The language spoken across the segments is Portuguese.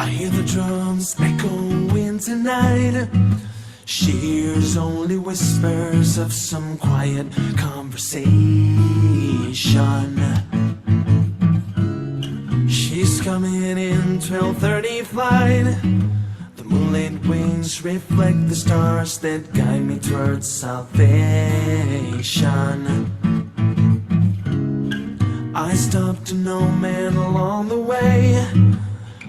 I hear the drums echoing tonight. She hears only whispers of some quiet conversation. She's coming in 12:30 flight. The moonlit wings reflect the stars that guide me towards salvation. I stopped to no man along the way,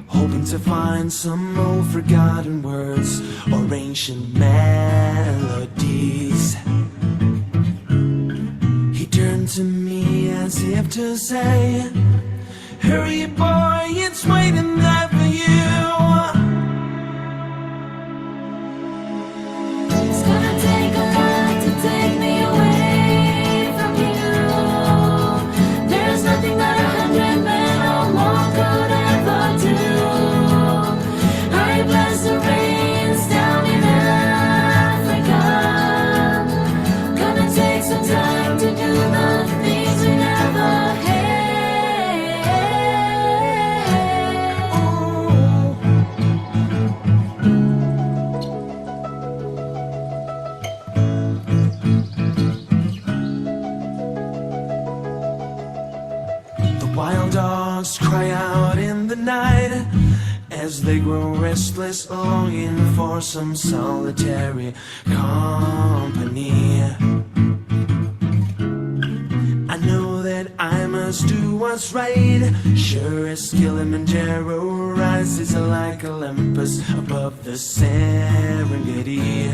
hoping to find some old forgotten words or ancient melodies. He turned to me as if to say, hurry boy, it's waiting there for you. It's gonna take a lot to take me away from you. There's nothing that 100 men or more could ever do. I bless the rains down in Africa. Gonna take some time to do the things we never had. The wild dogs cry out in the night as they grow restless, longing for some solitary company. I know that I must do what's right, sure as Kilimanjaro rises like Olympus above the Serengeti.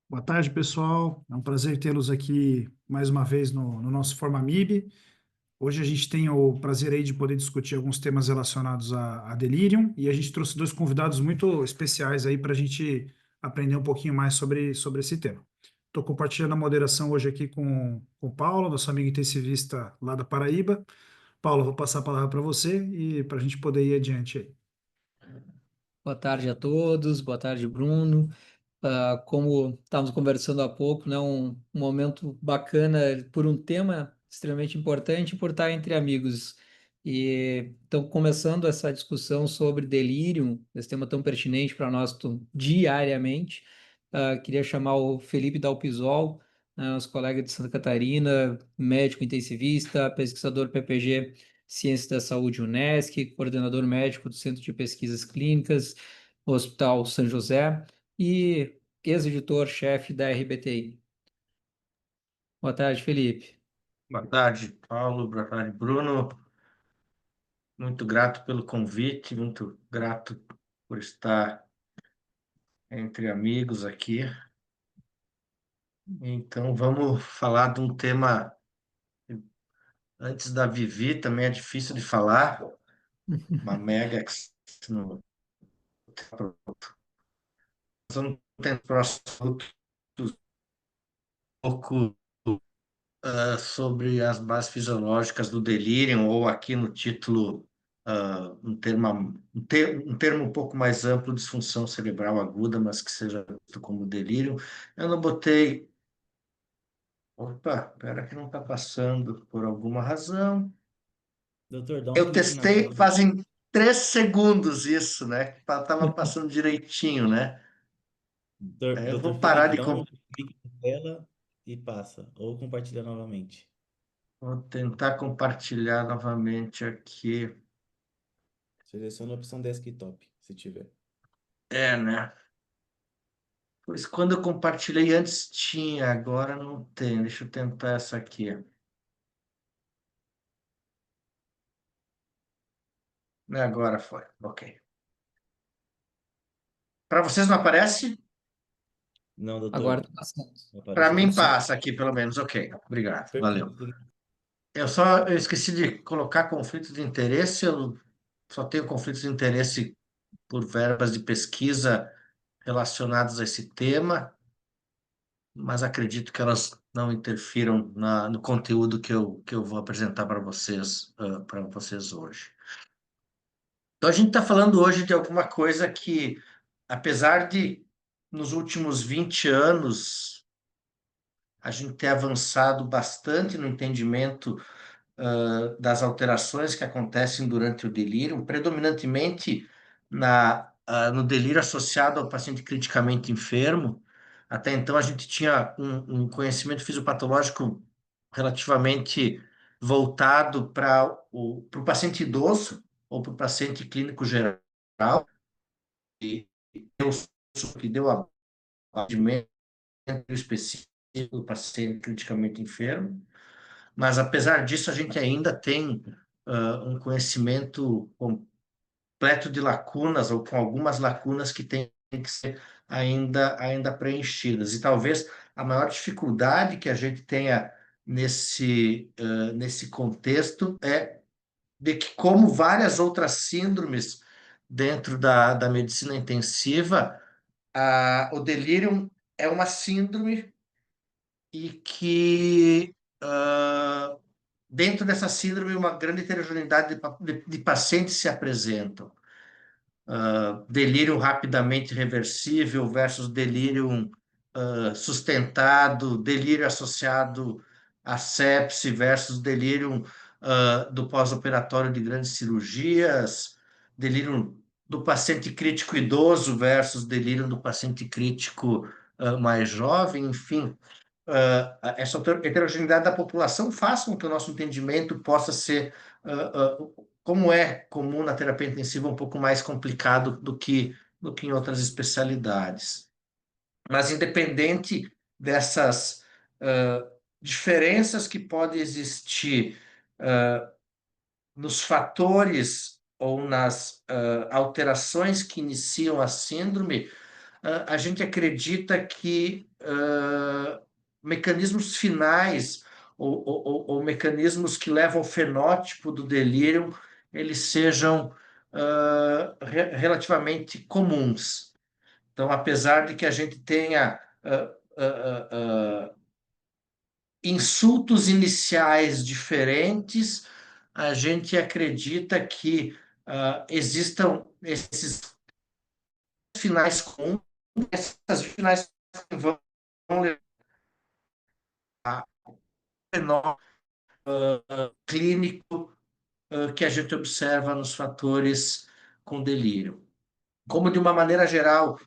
Boa tarde, pessoal. É um prazer tê-los aqui mais uma vez no nosso FormaMIB. Hoje a gente tem o prazer aí de poder discutir alguns temas relacionados a Delirium e a gente trouxe dois convidados muito especiais aí para a gente aprender um pouquinho mais sobre esse tema. Estou compartilhando a moderação hoje aqui com o Paulo, nosso amigo intensivista lá da Paraíba. Paulo, vou passar a palavra para você e para a gente poder ir adiante aí. Boa tarde a todos, boa tarde, Bruno. Como estávamos conversando há pouco, né, um momento bacana por um tema extremamente importante por estar entre amigos. E então, começando essa discussão sobre delírio, esse tema tão pertinente para nós diariamente, queria chamar o Felipe Dalpisol, nosso colega de Santa Catarina, médico intensivista, pesquisador PPG Ciências da Saúde UNESCO, coordenador médico do Centro de Pesquisas Clínicas, Hospital São José, e ex-editor-chefe da RBTI. Boa tarde, Felipe. Boa tarde, Paulo. Boa tarde, Bruno. Muito grato pelo convite, muito grato por estar entre amigos aqui. Então, vamos falar de um tema, antes da Vivi, também é difícil de falar, uma mega no vamos tentar próximo um pouco sobre as bases fisiológicas do delírio, ou aqui no título, um termo um pouco mais amplo, disfunção cerebral aguda, mas que seja visto como delírio. Eu não botei. Opa, espera que não está passando por alguma razão. Doutor, dá um Eu clique na testei tela. fazem 3 segundos isso, né? Estava passando direitinho, né? Eu Doutor vou parar Felipe, de. dá um clique na tela e passa. Ou compartilha novamente. Vou tentar compartilhar novamente aqui. Seleciona a opção desktop, se tiver. É, né? Pois quando eu compartilhei antes tinha, agora não tem. Deixa eu tentar essa aqui. Agora foi, ok. Para vocês não aparece? Não, Agora doutor. está passando. Para Apareceu. mim passa aqui, pelo menos. Ok, obrigado, valeu. Perfeito. Eu esqueci de colocar conflito de interesse. Eu só tenho conflitos de interesse por verbas de pesquisa relacionadas a esse tema. mas acredito que elas não interfiram no conteúdo que eu vou apresentar para vocês hoje. Então, a gente está falando hoje de alguma coisa que, apesar de, nos últimos 20 anos, a gente ter avançado bastante no entendimento das alterações que acontecem durante o delírio, predominantemente no delírio associado ao paciente criticamente enfermo. Até então, a gente tinha um conhecimento fisiopatológico relativamente voltado para o paciente idoso ou para o paciente clínico geral, e que deu atendimento específico do paciente criticamente enfermo. Mas, apesar disso, a gente ainda tem um conhecimento completo de lacunas, ou com algumas lacunas que têm que ser ainda preenchidas. E talvez a maior dificuldade que a gente tenha nesse contexto é de que, como várias outras síndromes dentro da medicina intensiva, o delírio é uma síndrome e que dentro dessa síndrome, uma grande heterogeneidade de pacientes se apresentam. Delírio rapidamente reversível versus delírio sustentado, delírio associado à sepse versus delírio do pós-operatório de grandes cirurgias, delírio do paciente crítico idoso versus delírio do paciente crítico mais jovem, enfim. Essa heterogeneidade da população faz com que o nosso entendimento possa ser, como é comum na terapia intensiva, um pouco mais complicado do que em outras especialidades. Mas, independente dessas diferenças que podem existir nos fatores ou nas alterações que iniciam a síndrome, a gente acredita que mecanismos finais ou mecanismos que levam ao fenótipo do delírio, eles sejam relativamente comuns. Então, apesar de que a gente tenha insultos iniciais diferentes, a gente acredita que existam esses finais comuns, essas finais vão levar a fenómeno clínico que a gente observa nos fatores com delírio. Como, de uma maneira geral,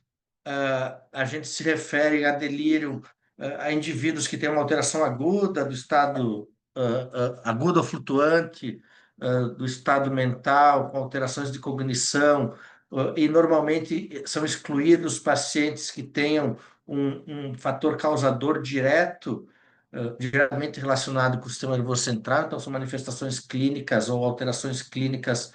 a gente se refere a delírio a indivíduos que têm uma alteração aguda do estado agudo ou flutuante do estado mental, com alterações de cognição, e normalmente são excluídos pacientes que tenham um fator causador diretamente relacionado com o sistema nervoso central, então são manifestações clínicas ou alterações clínicas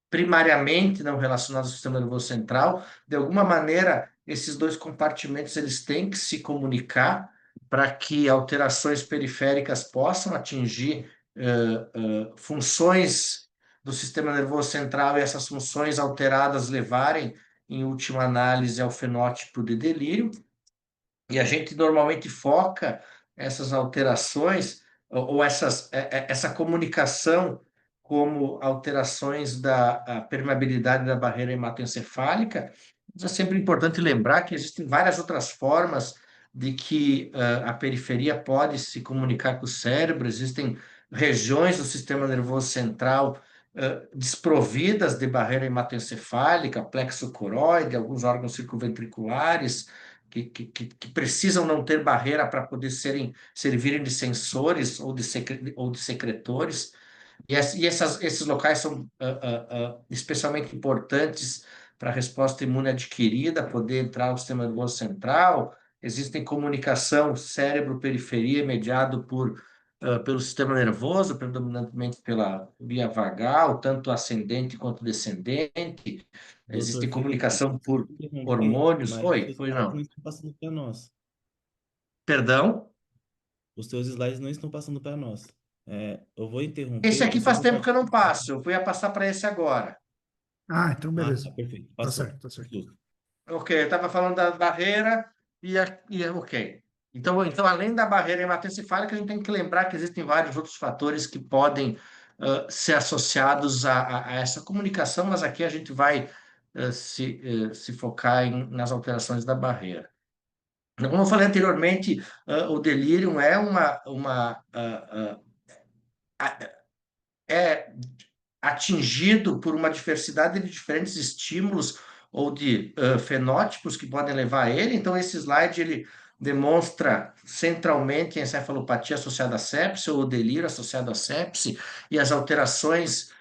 primariamente não relacionadas ao sistema nervoso central. De alguma maneira, esses dois compartimentos eles têm que se comunicar para que alterações periféricas possam atingir funções do sistema nervoso central e essas funções alteradas levarem, em última análise, ao fenótipo de delírio. E a gente normalmente foca essas alterações ou essa comunicação como alterações da permeabilidade da barreira hematoencefálica. Mas é sempre importante lembrar que existem várias outras formas de que a periferia pode se comunicar com o cérebro, existem regiões do sistema nervoso central desprovidas de barreira hematoencefálica, plexo coroide, alguns órgãos circunventriculares, que precisam não ter barreira para poder servirem de sensores ou de secretores. E esses locais são especialmente importantes para a resposta imune adquirida, poder entrar no sistema nervoso central. Existem comunicação cérebro-periferia mediado pelo sistema nervoso, predominantemente pela via vagal, tanto ascendente quanto descendente. Existe Doutor comunicação Felipe, por interromper, hormônios. mas Oi, os foi slides não. não estão passando para nós. Perdão? Os seus slides não estão passando para nós. Eu vou Esse interromper aqui e só faz vou tempo que eu não participar. passo. Eu fui a passar para esse agora. Ah, então Ah, beleza. tá perfeito. Tá Passou. certo, tá certo. Justo. Ok, eu estava falando da barreira ok. Então, além da barreira hematoencefálica, a gente tem que lembrar que existem vários outros fatores que podem ser associados a essa comunicação, mas aqui a gente vai se focar nas alterações da barreira. Como eu falei anteriormente, o delírio é atingido por uma diversidade de diferentes estímulos ou de fenótipos que podem levar a ele. Então, esse slide ele demonstra centralmente a encefalopatia associada à sepse ou o delírio associado à sepse e as alterações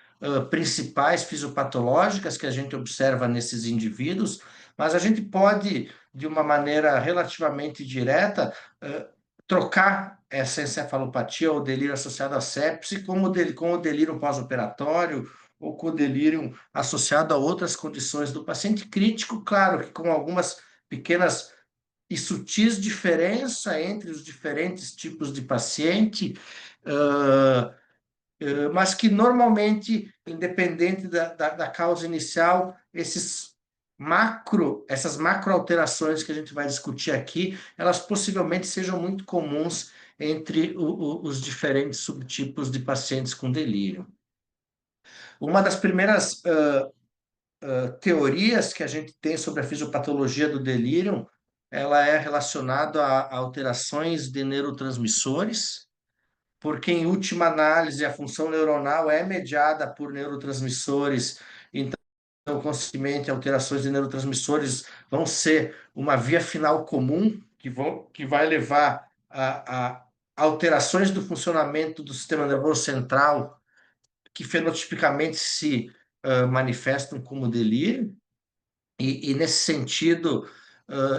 principais fisiopatológicas que a gente observa nesses indivíduos, mas a gente pode, de uma maneira relativamente direta, trocar essa encefalopatia ou delírio associado à sepse com o delírio pós-operatório ou com o delírio associado a outras condições do paciente crítico, claro que com algumas pequenas e sutis diferenças entre os diferentes tipos de paciente, mas que normalmente, independente da causa inicial, essas macro alterações que a gente vai discutir aqui, elas possivelmente sejam muito comuns entre os diferentes subtipos de pacientes com delírio. Uma das primeiras teorias que a gente tem sobre a fisiopatologia do delírio, ela é relacionada a alterações de neurotransmissores, porque, em última análise, a função neuronal é mediada por neurotransmissores, então, consequentemente, alterações de neurotransmissores vão ser uma via final comum, que vai levar a alterações do funcionamento do sistema nervoso central, que fenotipicamente se manifestam como delírio, e nesse sentido,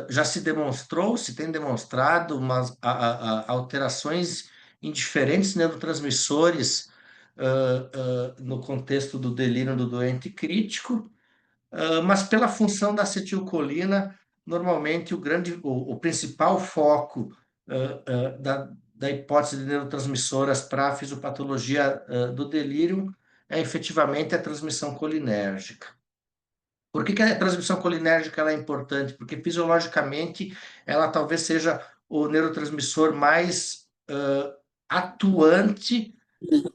já se tem demonstrado alterações em diferentes neurotransmissores no contexto do delírio do doente crítico, mas pela função da acetilcolina, normalmente o principal foco da hipótese de neurotransmissoras para a fisiopatologia do delírio é efetivamente a transmissão colinérgica. Por que a transmissão colinérgica ela é importante? Porque fisiologicamente ela talvez seja o neurotransmissor mais atuante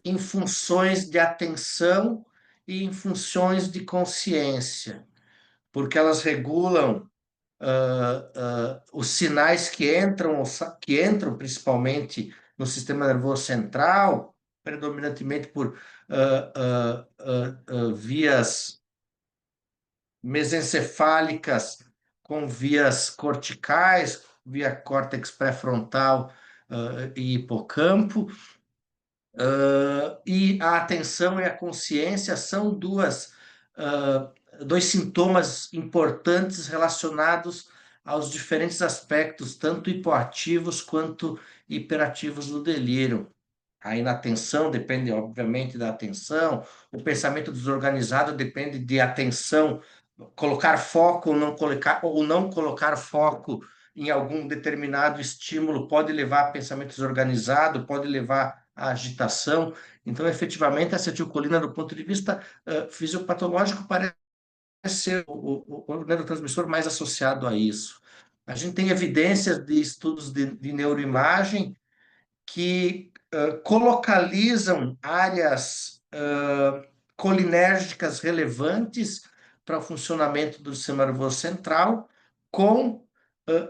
em funções de atenção e em funções de consciência, porque elas regulam os sinais que entram principalmente no sistema nervoso central, predominantemente por vias mesencefálicas com vias corticais, via córtex pré-frontal e hipocampo, e a atenção e a consciência são dois sintomas importantes relacionados aos diferentes aspectos, tanto hipoativos quanto hiperativos do delírio. A inatenção depende, obviamente, da atenção, o pensamento desorganizado depende de atenção, colocar foco ou não colocar foco em algum determinado estímulo pode levar a pensamento desorganizado, pode levar à agitação. Então, efetivamente, a acetilcolina, do ponto de vista fisiopatológico, parece ser o neurotransmissor mais associado a isso. A gente tem evidências de estudos de neuroimagem que colocalizam áreas colinérgicas relevantes para o funcionamento do sistema nervoso central, com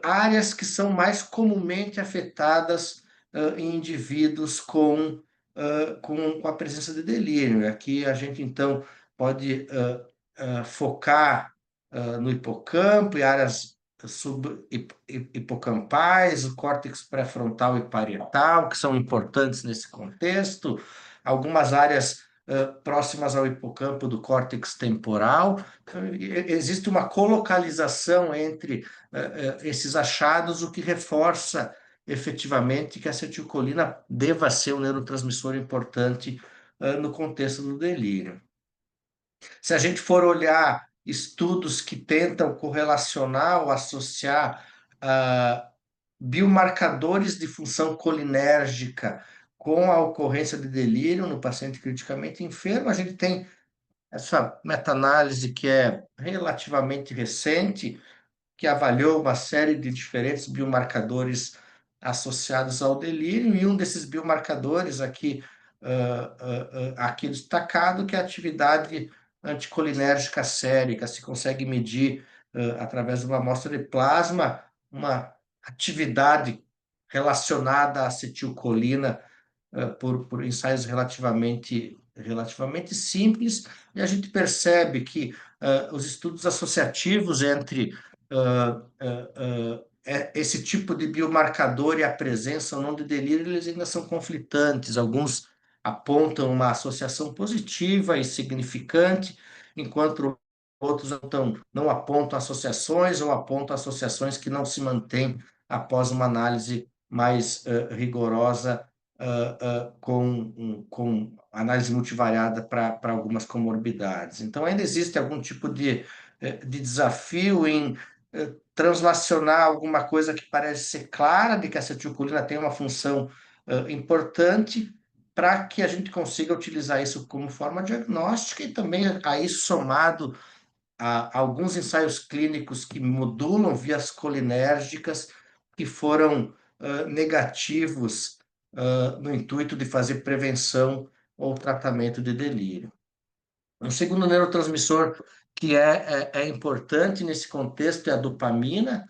áreas que são mais comumente afetadas em indivíduos com a presença de delírio. Aqui a gente, então, pode focar no hipocampo e áreas subhipocampais, o córtex pré-frontal e parietal, que são importantes nesse contexto, algumas áreas próximas ao hipocampo do córtex temporal. Existe uma colocalização entre esses achados, o que reforça efetivamente que a acetilcolina deva ser um neurotransmissor importante no contexto do delírio. Se a gente for olhar estudos que tentam correlacionar ou associar biomarcadores de função colinérgica com a ocorrência de delírio no paciente criticamente enfermo, a gente tem essa meta-análise que é relativamente recente, que avaliou uma série de diferentes biomarcadores associados ao delírio, e um desses biomarcadores aqui destacado, que é a atividade anticolinérgica sérica. Se consegue medir, através de uma amostra de plasma, uma atividade relacionada à acetilcolina, por ensaios relativamente simples, e a gente percebe que os estudos associativos entre esse tipo de biomarcador e a presença ou não de delírio, eles ainda são conflitantes. Alguns apontam uma associação positiva e significante, enquanto outros não apontam associações, ou apontam associações que não se mantêm após uma análise mais rigorosa, com análise multivariada para algumas comorbidades. Então, ainda existe algum tipo de desafio em translacionar alguma coisa que parece ser clara, de que a acetilcolina tem uma função importante, para que a gente consiga utilizar isso como forma diagnóstica, e também a isso somado a alguns ensaios clínicos que modulam vias colinérgicas, que foram negativos, no intuito de fazer prevenção ou tratamento de delírio. Um segundo neurotransmissor que é importante nesse contexto é a dopamina.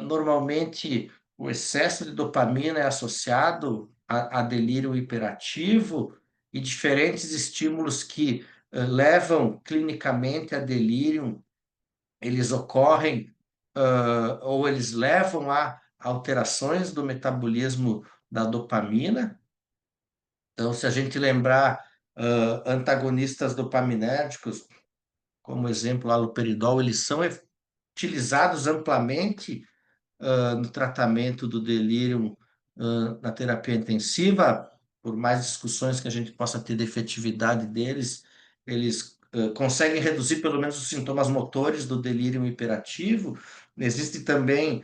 Normalmente, o excesso de dopamina é associado a delírio hiperativo, e diferentes estímulos que levam clinicamente a delírio, eles ocorrem, ou eles levam a alterações do metabolismo da dopamina. Então, se a gente lembrar, antagonistas dopaminérgicos, como exemplo, o haloperidol, eles são utilizados amplamente no tratamento do delírio, na terapia intensiva. Por mais discussões que a gente possa ter da efetividade deles, eles conseguem reduzir pelo menos os sintomas motores do delírio hiperativo. Existe também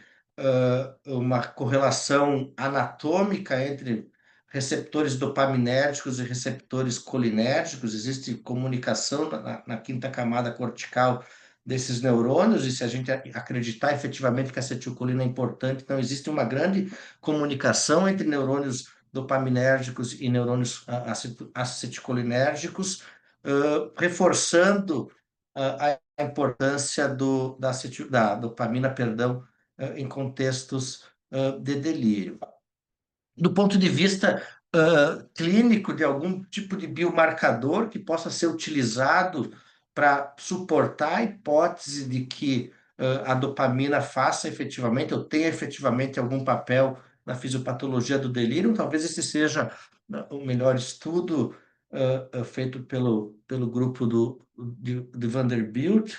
uma correlação anatômica entre receptores dopaminérgicos e receptores colinérgicos. Existe comunicação na quinta camada cortical desses neurônios, e se a gente acreditar efetivamente que a acetilcolina é importante, então existe uma grande comunicação entre neurônios dopaminérgicos e neurônios acetilcolinérgicos, reforçando a importância da dopamina, perdão, em contextos de delírio. Do ponto de vista clínico, de algum tipo de biomarcador que possa ser utilizado para suportar a hipótese de que a dopamina faça efetivamente, ou tenha efetivamente algum papel na fisiopatologia do delírio, talvez esse seja o melhor estudo feito pelo grupo de Vanderbilt,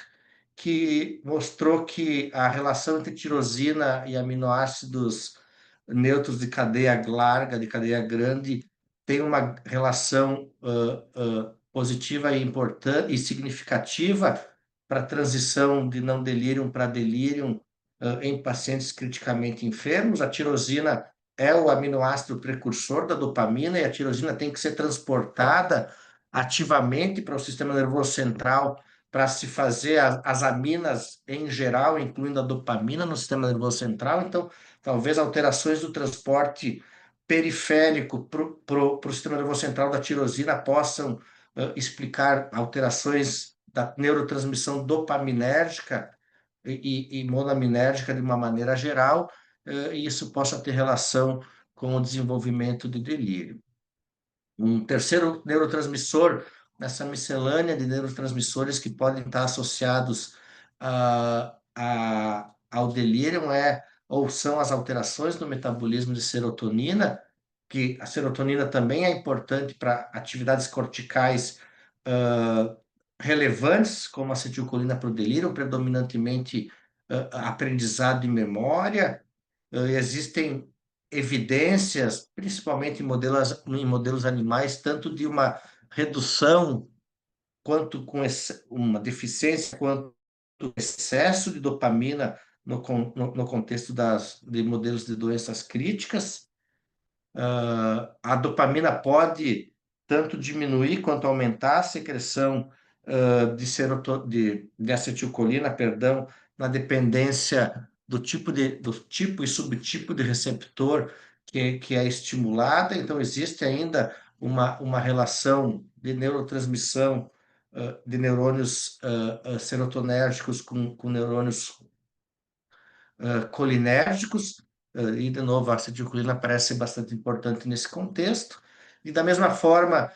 que mostrou que a relação entre tirosina e aminoácidos neutros de cadeia larga, de cadeia grande, tem uma relação positiva e importante e significativa para a transição de não delírio para delírio em pacientes criticamente enfermos. A tirosina é o aminoácido precursor da dopamina, e a tirosina tem que ser transportada ativamente para o sistema nervoso central para se fazer as aminas em geral, incluindo a dopamina no sistema nervoso central. Então, talvez alterações do transporte periférico para o sistema nervoso central da tirosina possam explicar alterações da neurotransmissão dopaminérgica e monaminérgica de uma maneira geral, e isso possa ter relação com o desenvolvimento de delírio. Um terceiro neurotransmissor nessa miscelânea de neurotransmissores que podem estar associados ao delírio ou são as alterações no metabolismo de serotonina, que a serotonina também é importante para atividades corticais relevantes, como a acetilcolina para o delírio, predominantemente aprendizado e memória. Existem evidências, principalmente em modelos animais, tanto de uma redução quanto com uma deficiência, quanto excesso de dopamina no contexto de modelos de doenças críticas. A dopamina pode tanto diminuir quanto aumentar a secreção de acetilcolina, perdão, na dependência do tipo e subtipo de receptor que é estimulada. Então, existe ainda uma relação de neurotransmissão de neurônios serotonérgicos com neurônios colinérgicos, e, de novo, a acetilcolina parece ser bastante importante nesse contexto. E, da mesma forma,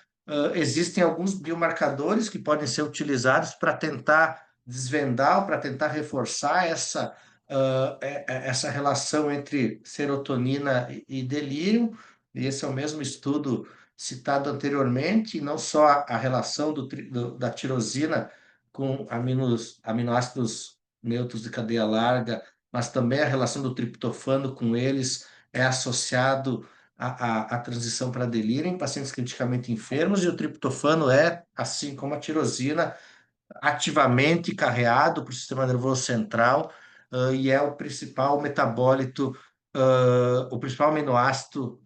existem alguns biomarcadores que podem ser utilizados para tentar desvendar ou para tentar reforçar essa relação entre serotonina e delírio. E esse é o mesmo estudo citado anteriormente, e não só a relação da tirosina com aminoácidos neutros de cadeia larga, mas também a relação do triptofano com eles é associado à transição para delírio em pacientes criticamente enfermos, e o triptofano é, assim como a tirosina, ativamente carreado para o sistema nervoso central, e é o principal metabólito, o principal aminoácido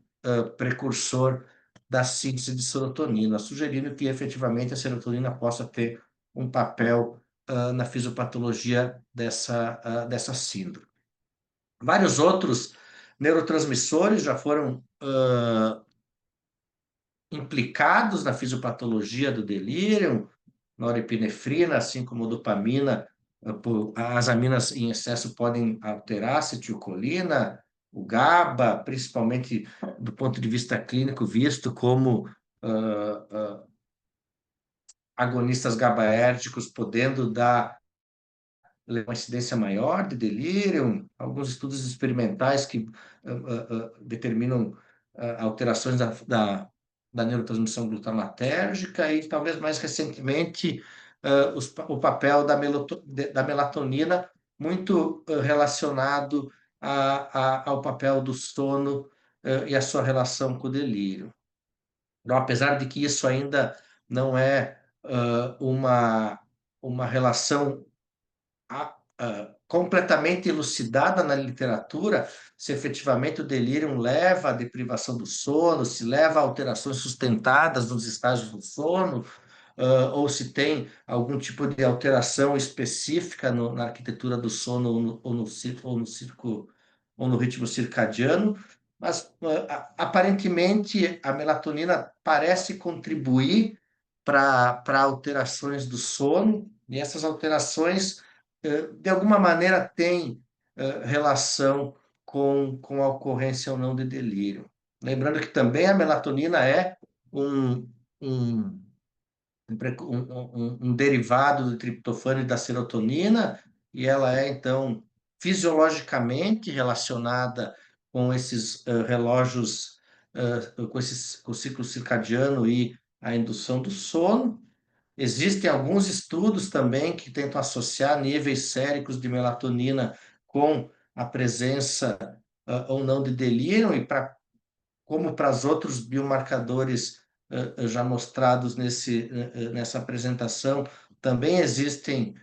precursor da síntese de serotonina, sugerindo que efetivamente a serotonina possa ter um papel na fisiopatologia dessa síndrome. Vários outros neurotransmissores já foram implicados na fisiopatologia do delírio, norepinefrina, assim como dopamina. As aminas em excesso podem alterar a acetilcolina, o GABA, principalmente do ponto de vista clínico, visto como agonistas GABAérgicos, podendo dar uma incidência maior de delírio, alguns estudos experimentais que determinam alterações da neurotransmissão glutamatérgica, e talvez mais recentemente o papel da melatonina, muito relacionado ao papel do sono e a sua relação com o delírio. Então, apesar de que isso ainda não é uma relação completamente elucidada na literatura, se efetivamente o delírio leva à deprivação do sono, se leva a alterações sustentadas nos estágios do sono, ou se tem algum tipo de alteração específica na arquitetura do sono ou no ritmo circadiano. Mas aparentemente a melatonina parece contribuir para alterações do sono, e essas alterações de alguma maneira têm relação com a ocorrência ou não de delírio. Lembrando que também a melatonina é um derivado do triptofano e da serotonina, e ela é, então, fisiologicamente relacionada com esses relógios, com o ciclo circadiano e a indução do sono. Existem alguns estudos também que tentam associar níveis séricos de melatonina com a presença ou não de delírio, e como para os outros biomarcadores já mostrados nessa apresentação, também existem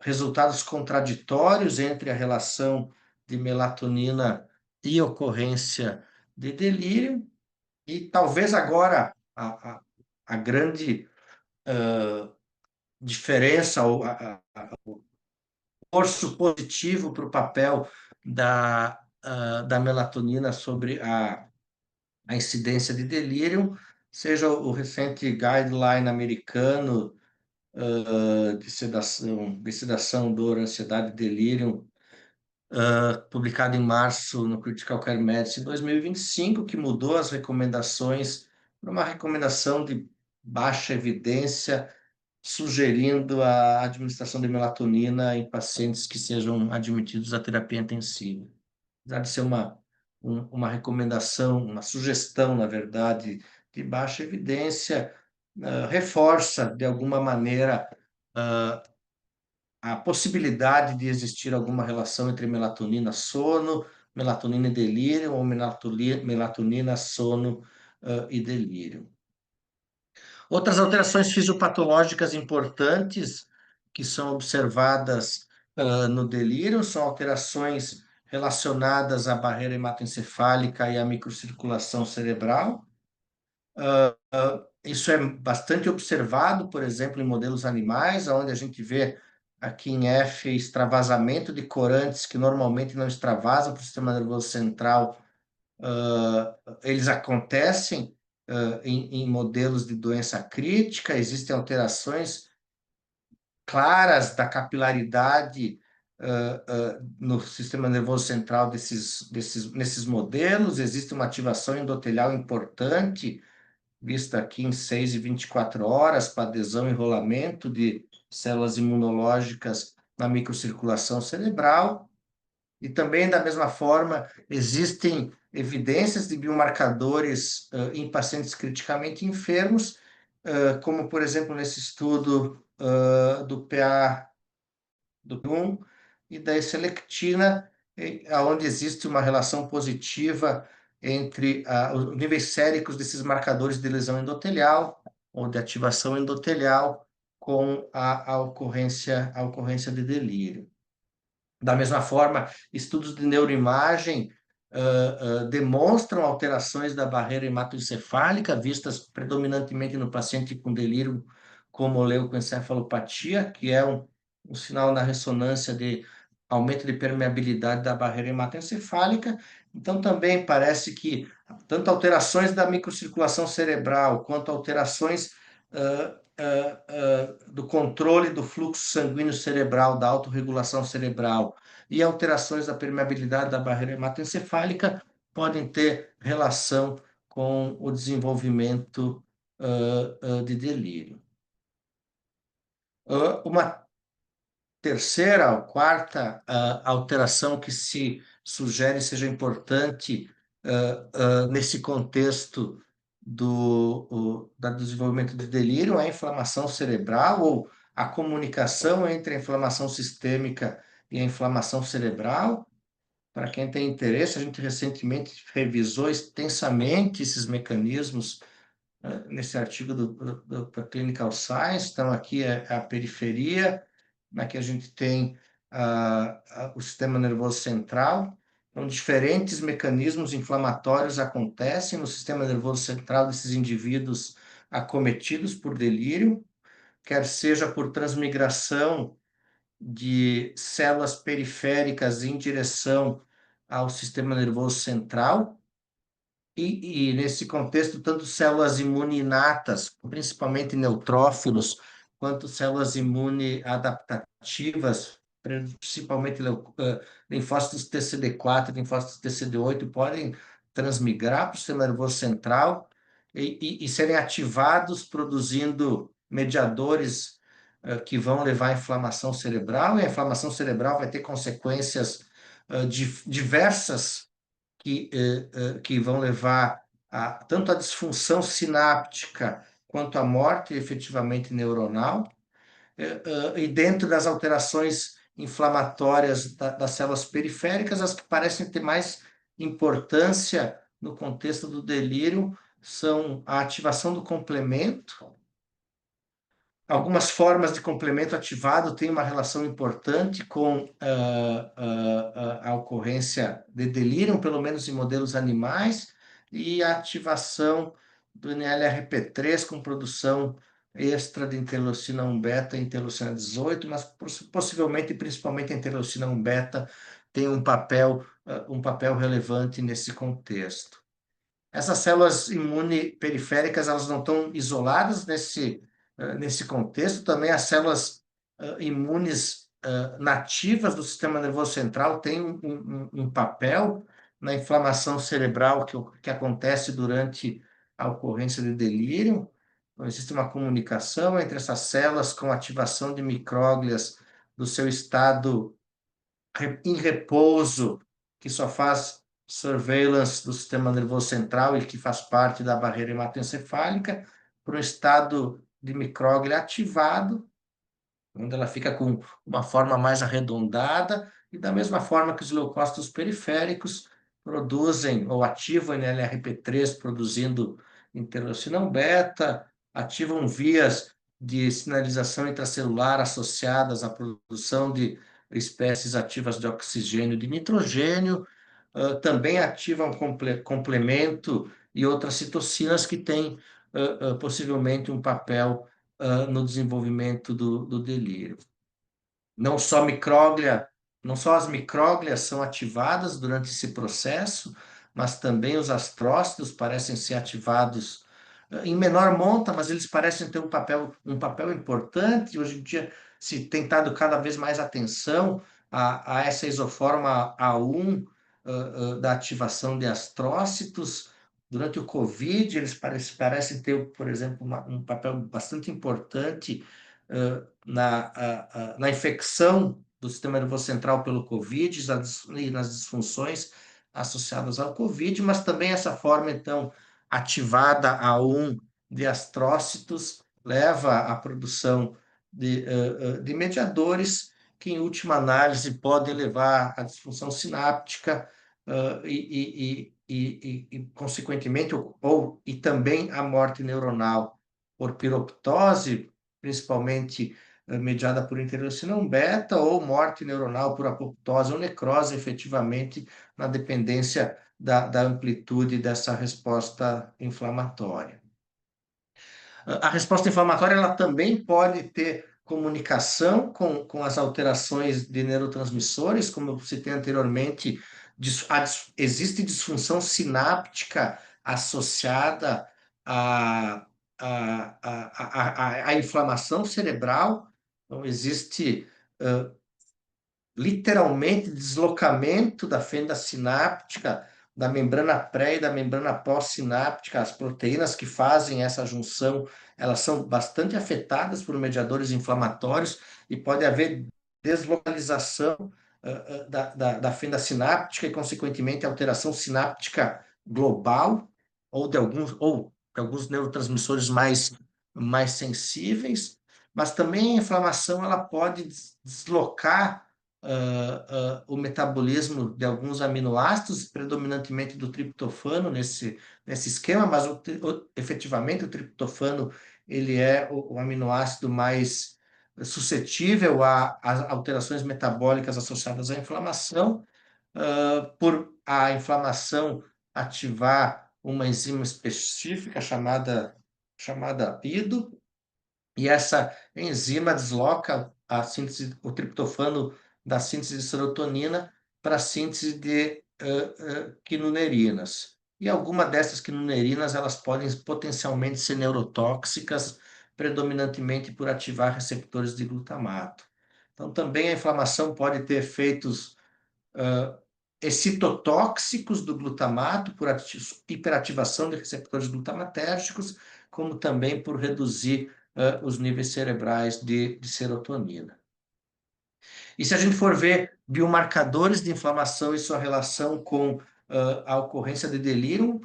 resultados contraditórios entre a relação de melatonina e ocorrência de delírio, e talvez agora a grande diferença, ou o reforço positivo para o papel da melatonina sobre a incidência de delírio, seja o recente guideline americano de sedação, dor, ansiedade e delírio, publicado em março no Critical Care Medicine 2025, que mudou as recomendações para uma recomendação de baixa evidência, sugerindo a administração de melatonina em pacientes que sejam admitidos à terapia intensiva. Apesar de ser uma recomendação, uma sugestão, na verdade, de baixa evidência, reforça, de alguma maneira, a possibilidade de existir alguma relação entre melatonina-sono, melatonina e delírio, ou melatonina-sono e delírio. Outras alterações fisiopatológicas importantes que são observadas no delírio são alterações relacionadas à barreira hematoencefálica e à microcirculação cerebral. Isso é bastante observado, por exemplo, em modelos animais, onde a gente vê aqui em F, extravasamento de corantes que normalmente não extravasam para o sistema nervoso central, eles acontecem em modelos de doença crítica, existem alterações claras da capilaridade no sistema nervoso central nesses modelos, existe uma ativação endotelial importante, vista aqui em 6 e 24 horas, para adesão e rolamento de células imunológicas na microcirculação cerebral. E também, da mesma forma, existem evidências de biomarcadores em pacientes criticamente enfermos, como, por exemplo, nesse estudo do PA do 1 e da selectina, onde existe uma relação positiva entre os níveis séricos desses marcadores de lesão endotelial ou de ativação endotelial com a ocorrência de delírio. Da mesma forma, estudos de neuroimagem demonstram alterações da barreira hematoencefálica, vistas predominantemente no paciente com delírio como leucoencefalopatia, que é um sinal na ressonância de aumento de permeabilidade da barreira hematoencefálica. Então, também parece que tanto alterações da microcirculação cerebral, quanto alterações do controle do fluxo sanguíneo cerebral, da autorregulação cerebral e alterações da permeabilidade da barreira hematoencefálica podem ter relação com o desenvolvimento de delírio. Uma terceira ou quarta alteração que se sugere seja importante nesse contexto do desenvolvimento de delírio é a inflamação cerebral ou a comunicação entre a inflamação sistêmica e a inflamação cerebral. Para quem tem interesse, a gente recentemente revisou extensamente esses mecanismos nesse artigo do Clinical Science. Então, aqui é a periferia, aqui a gente tem o sistema nervoso central. Então, diferentes mecanismos inflamatórios acontecem no sistema nervoso central desses indivíduos acometidos por delírio, quer seja por transmigração de células periféricas em direção ao sistema nervoso central, e nesse contexto, tanto células imune-inatas, principalmente neutrófilos, quanto células imune-adaptativas, principalmente linfócitos TCD4 e linfócitos TCD8, podem transmigrar para o sistema nervoso central e serem ativados, produzindo mediadores que vão levar à inflamação cerebral, e a inflamação cerebral vai ter consequências diversas que vão levar tanto à disfunção sináptica quanto à morte efetivamente neuronal, e dentro das alterações inflamatórias das células periféricas, as que parecem ter mais importância no contexto do delírio são a ativação do complemento. Algumas formas de complemento ativado têm uma relação importante com a ocorrência de delírio, pelo menos em modelos animais, e a ativação do NLRP3 com produção extra de interleucina 1-beta e interleucina 18, mas possivelmente, principalmente, a interleucina 1-beta tem um papel relevante nesse contexto. Essas células imunoperiféricas, elas não estão isoladas nesse contexto. Também as células imunes nativas do sistema nervoso central têm um papel na inflamação cerebral que acontece durante a ocorrência de delírio. Então, existe uma comunicação entre essas células com ativação de micróglias do seu estado em repouso, que só faz surveillance do sistema nervoso central e que faz parte da barreira hematoencefálica, para um estado de micróglia ativado, onde ela fica com uma forma mais arredondada, e da mesma forma que os leucócitos periféricos produzem ou ativam NLRP3, produzindo interleucina 1-beta, ativam vias de sinalização intracelular associadas à produção de espécies ativas de oxigênio e de nitrogênio, também ativam complemento e outras citocinas que têm possivelmente um papel no desenvolvimento do delírio. não só micróglia, não só as micróglias são ativadas durante esse processo, mas também os astrócitos parecem ser ativados em menor monta, mas eles parecem ter um papel importante. Hoje em dia se tem dado cada vez mais atenção a essa isoforma A1 da ativação de astrócitos. Durante o Covid, eles parecem ter, por exemplo, um papel bastante importante na infecção do sistema nervoso central pelo Covid e nas disfunções associadas ao Covid, mas também essa forma, então, ativada A1 de astrócitos leva à produção de mediadores que, em última análise, podem levar à disfunção sináptica consequentemente, e também à morte neuronal por piroptose, principalmente mediada por interleucina-1 beta, ou morte neuronal por apoptose ou necrose, efetivamente, na dependência da amplitude dessa resposta inflamatória. A resposta inflamatória ela também pode ter comunicação com as alterações de neurotransmissores, como eu citei anteriormente, existe disfunção sináptica associada à inflamação cerebral, então existe literalmente deslocamento da fenda sináptica, da membrana pré e da membrana pós-sináptica. As proteínas que fazem essa junção, elas são bastante afetadas por mediadores inflamatórios e pode haver deslocalização da fenda sináptica e, consequentemente, alteração sináptica global ou de alguns neurotransmissores mais sensíveis, mas também a inflamação ela pode deslocar o metabolismo de alguns aminoácidos, predominantemente do triptofano nesse esquema, mas efetivamente o triptofano ele é o aminoácido mais suscetível às alterações metabólicas associadas à inflamação, por a inflamação ativar uma enzima específica chamada IDO, e essa enzima desloca o triptofano da síntese de serotonina para a síntese de quinonerinas. E alguma dessas quinonerinas elas podem potencialmente ser neurotóxicas, predominantemente por ativar receptores de glutamato. Então, também a inflamação pode ter efeitos excitotóxicos do glutamato, por hiperativação de receptores glutamatérgicos, como também por reduzir os níveis cerebrais de serotonina. E se a gente for ver biomarcadores de inflamação e sua relação com a ocorrência de delírio,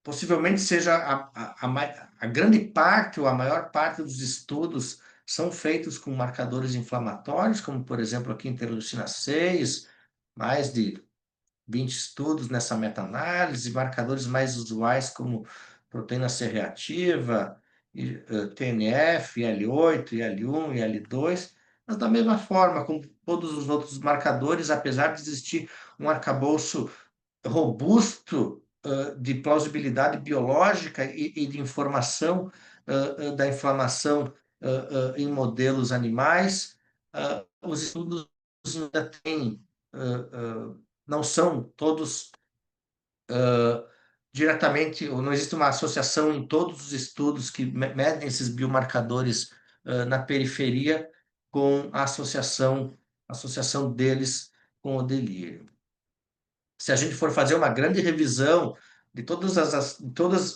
possivelmente seja a grande parte ou a maior parte dos estudos são feitos com marcadores inflamatórios, como, por exemplo, aqui interleucina 6, mais de 20 estudos nessa meta-análise, marcadores mais usuais como proteína C reativa, TNF, IL-8, IL-1, IL-2, mas da mesma forma, como todos os outros marcadores, apesar de existir um arcabouço robusto de plausibilidade biológica e de informação da inflamação em modelos animais, os estudos ainda têm, não são todos diretamente, ou não existe uma associação em todos os estudos que medem esses biomarcadores na periferia com a associação deles com o delírio. Se a gente for fazer uma grande revisão de todas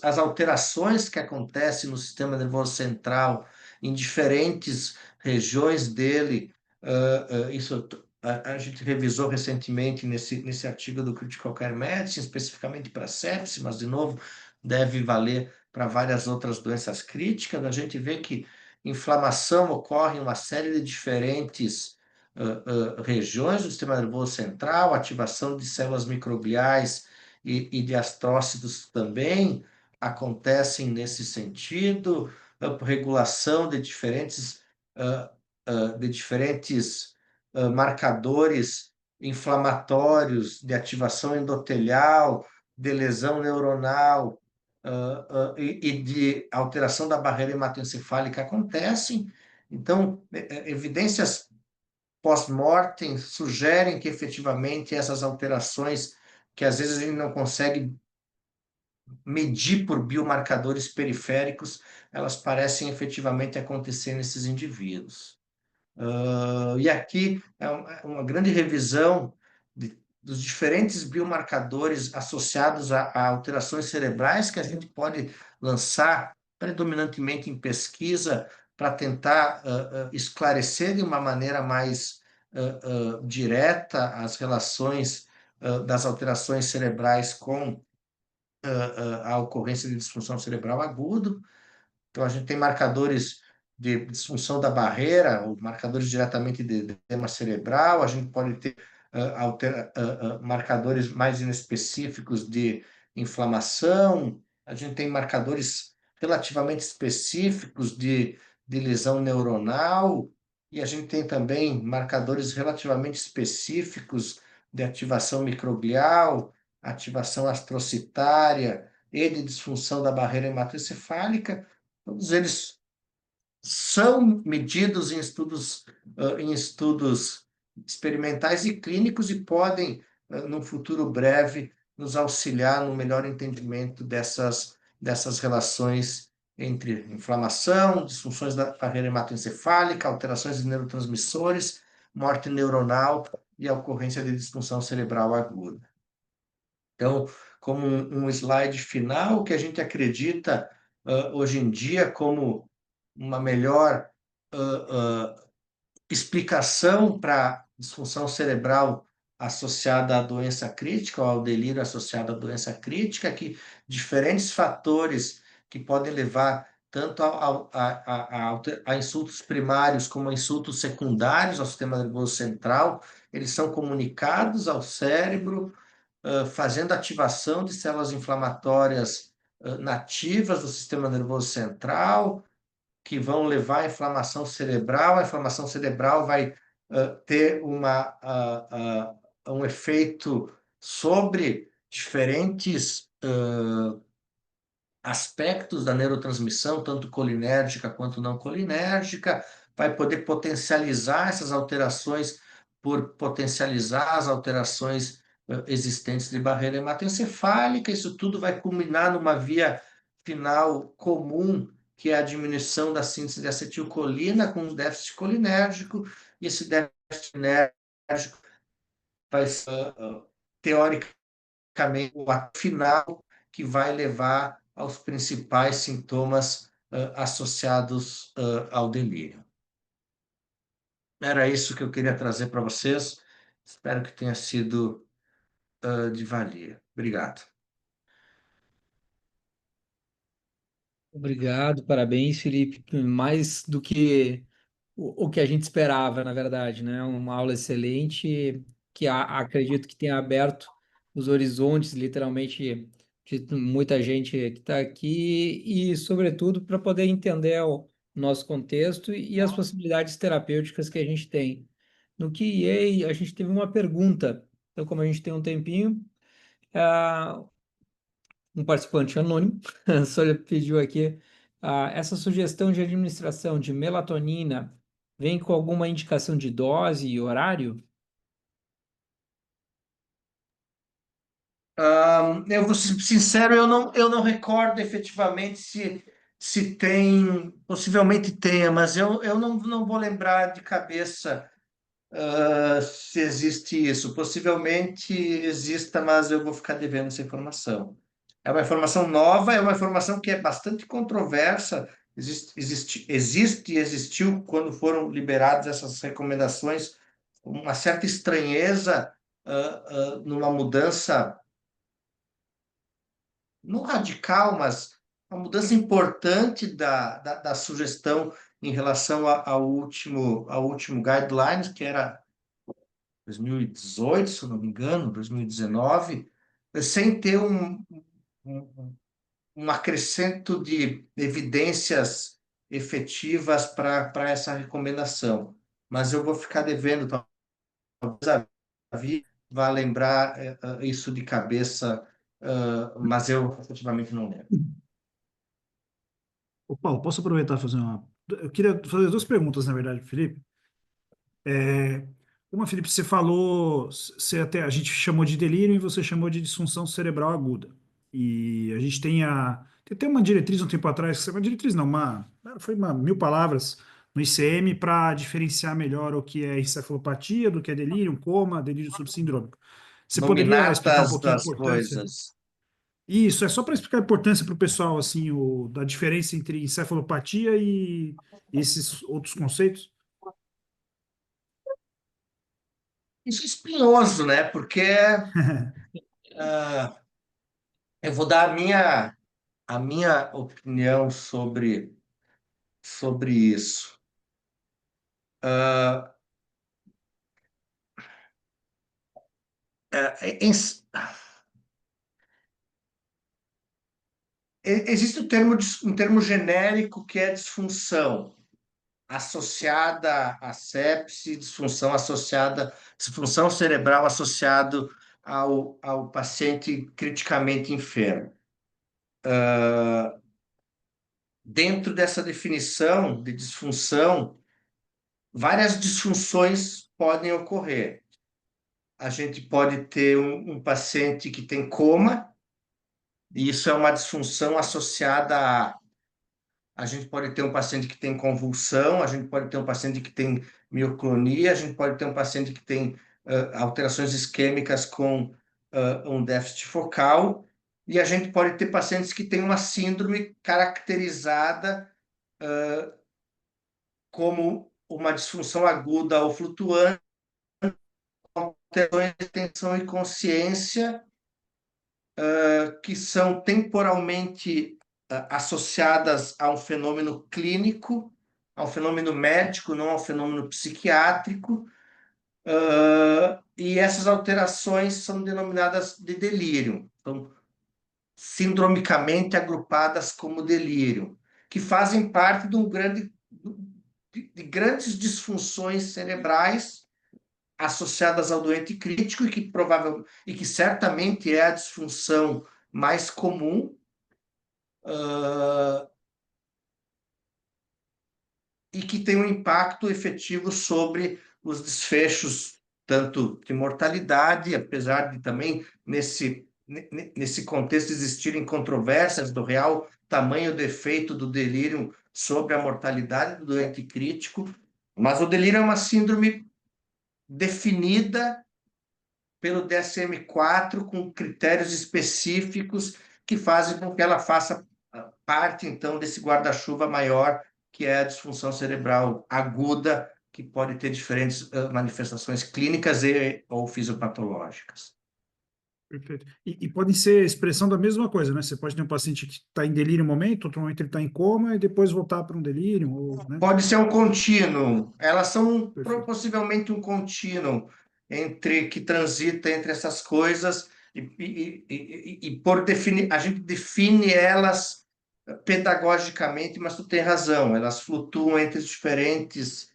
as alterações que acontecem no sistema nervoso central, em diferentes regiões dele, isso a gente revisou recentemente nesse artigo do Critical Care Medicine, especificamente para sepsis, mas, de novo, deve valer para várias outras doenças críticas. A gente vê que inflamação ocorre em uma série de diferentes regiões do sistema nervoso central, ativação de células microgliais e de astrócitos também acontecem nesse sentido, regulação de diferentes marcadores inflamatórios de ativação endotelial, de lesão neuronal e de alteração da barreira hematoencefálica acontecem. Então, evidências pós-mortem sugerem que efetivamente essas alterações, que às vezes a gente não consegue medir por biomarcadores periféricos, elas parecem efetivamente acontecer nesses indivíduos. E aqui é uma grande revisão dos diferentes biomarcadores associados a alterações cerebrais que a gente pode lançar predominantemente em pesquisa para tentar esclarecer de uma maneira mais direta as relações das alterações cerebrais com a ocorrência de disfunção cerebral aguda. Então, a gente tem marcadores de disfunção da barreira, ou marcadores diretamente de edema cerebral, a gente pode ter marcadores mais inespecíficos de inflamação, a gente tem marcadores relativamente específicos de lesão neuronal, e a gente tem também marcadores relativamente específicos de ativação microglial, ativação astrocitária e de disfunção da barreira hematoencefálica. Todos eles são medidos em estudos experimentais e clínicos e podem, num futuro breve, nos auxiliar no melhor entendimento dessas relações entre inflamação, disfunções da barreira hematoencefálica, alterações de neurotransmissores, morte neuronal e a ocorrência de disfunção cerebral aguda. Então, como um slide final, que a gente acredita hoje em dia como uma melhor explicação para disfunção cerebral associada à doença crítica, ou ao delírio associado à doença crítica, que diferentes fatores que podem levar tanto a insultos primários como a insultos secundários ao sistema nervoso central, eles são comunicados ao cérebro, fazendo ativação de células inflamatórias nativas do sistema nervoso central, que vão levar à inflamação cerebral. A inflamação cerebral vai ter um efeito sobre diferentes aspectos da neurotransmissão, tanto colinérgica quanto não colinérgica, vai poder potencializar essas alterações por potencializar as alterações existentes de barreira hematoencefálica. Isso tudo vai culminar numa via final comum, que é a diminuição da síntese de acetilcolina com um déficit colinérgico, e esse déficit colinérgico vai ser, teoricamente, o ato final que vai levar aos principais sintomas associados ao delírio. Era isso que eu queria trazer para vocês. Espero que tenha sido de valia. Obrigado. Obrigado, parabéns, Felipe. Mais do que o que a gente esperava, na verdade, né? Uma aula excelente que acredito que tenha aberto os horizontes, literalmente, de muita gente que está aqui e, sobretudo, para poder entender o nosso contexto e as possibilidades terapêuticas que a gente tem. No QA, a gente teve uma pergunta. Então, como a gente tem um tempinho, um participante anônimo só pediu aqui, essa sugestão de administração de melatonina vem com alguma indicação de dose e horário? Eu vou ser sincero, eu não recordo efetivamente se tem, possivelmente tenha, mas eu não vou lembrar de cabeça se existe isso. Possivelmente exista, mas eu vou ficar devendo essa informação. É uma informação nova, é uma informação que é bastante controversa. Existe e existiu, quando foram liberadas essas recomendações, uma certa estranheza numa mudança, não radical, mas uma mudança importante da sugestão em relação ao último guidelines, que era 2018, se eu não me engano, 2019, sem ter um acrescento de evidências efetivas para essa recomendação. Mas eu vou ficar devendo, talvez a Vi vá lembrar isso de cabeça, mas eu efetivamente não lembro. Ô, Paulo, posso aproveitar e fazer uma. Eu queria fazer duas perguntas, na verdade, Felipe. Uma, Felipe, você falou, a gente chamou de delírio e você chamou de disfunção cerebral aguda. E a gente tem até uma diretriz um tempo atrás, uma diretriz não, foi 1.000 palavras no ICM para diferenciar melhor o que é encefalopatia, do que é delírio, coma, delírio subsindrômico. Você poderia explicar um Nominatas pouquinho a das importância? coisas. Isso, é só para explicar a importância para o pessoal, assim, da diferença entre encefalopatia e esses outros conceitos. Isso é espinhoso, né? Porque ah, eu vou dar a minha opinião sobre isso. Ah, é, existe um termo genérico que é disfunção associada à sepse, disfunção cerebral associado ao paciente criticamente enfermo. Dentro dessa definição de disfunção, várias disfunções podem ocorrer. A gente pode ter um paciente que tem coma, e isso é uma disfunção associada a gente pode ter um paciente que tem convulsão, a gente pode ter um paciente que tem mioclonia, a gente pode ter um paciente que tem alterações isquêmicas com um déficit focal, e a gente pode ter pacientes que têm uma síndrome caracterizada como uma disfunção aguda ou flutuante, alterações de atenção e consciência que são temporalmente associadas a um fenômeno clínico, ao fenômeno médico, não ao fenômeno psiquiátrico, e essas alterações são denominadas de delírio, são sindromicamente agrupadas como delírio, que fazem parte de grandes disfunções cerebrais associadas ao doente crítico e que certamente é a disfunção mais comum e que tem um impacto efetivo sobre os desfechos, tanto de mortalidade, apesar de também nesse contexto existirem controvérsias do real tamanho do efeito do delírio sobre a mortalidade do doente crítico, mas o delírio é uma síndrome definida pelo DSM-4 com critérios específicos que fazem com que ela faça parte, então, desse guarda-chuva maior, que é a disfunção cerebral aguda, que pode ter diferentes manifestações clínicas ou fisiopatológicas. Perfeito. E podem ser expressão da mesma coisa, né? Você pode ter um paciente que está em delírio um momento, outro momento ele está em coma, e depois voltar para um delírio, né? Pode ser um contínuo, elas são Perfeito. possivelmente um contínuo que transita entre essas coisas e por definir, a gente define elas pedagogicamente, mas tu tem razão, elas flutuam entre diferentes.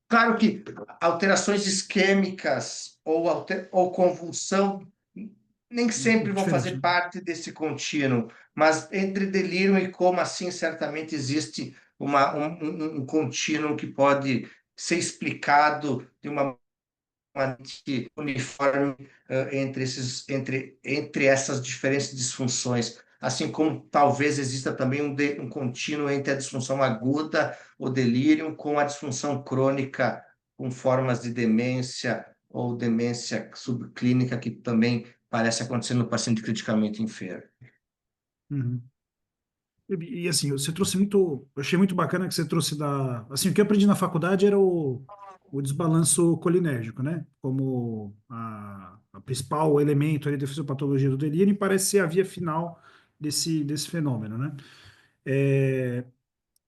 Claro que alterações isquêmicas ou convulsão nem Um sempre pouco vão diferente, fazer né? parte desse contínuo, mas entre delírio e coma, sim, certamente existe um contínuo que pode ser explicado de uma maneira uniforme entre essas diferentes disfunções. Assim como talvez exista também um contínuo entre a disfunção aguda, o delírio, com a disfunção crônica, com formas de demência ou demência subclínica, que também parece acontecer no paciente criticamente enfermo. Uhum. Assim, você trouxe muito, eu achei muito bacana que você trouxe assim, o que eu aprendi na faculdade era o desbalanço colinérgico, né? Como a principal elemento ali da fisiopatologia do delírio e parece ser a via final desse fenômeno, né?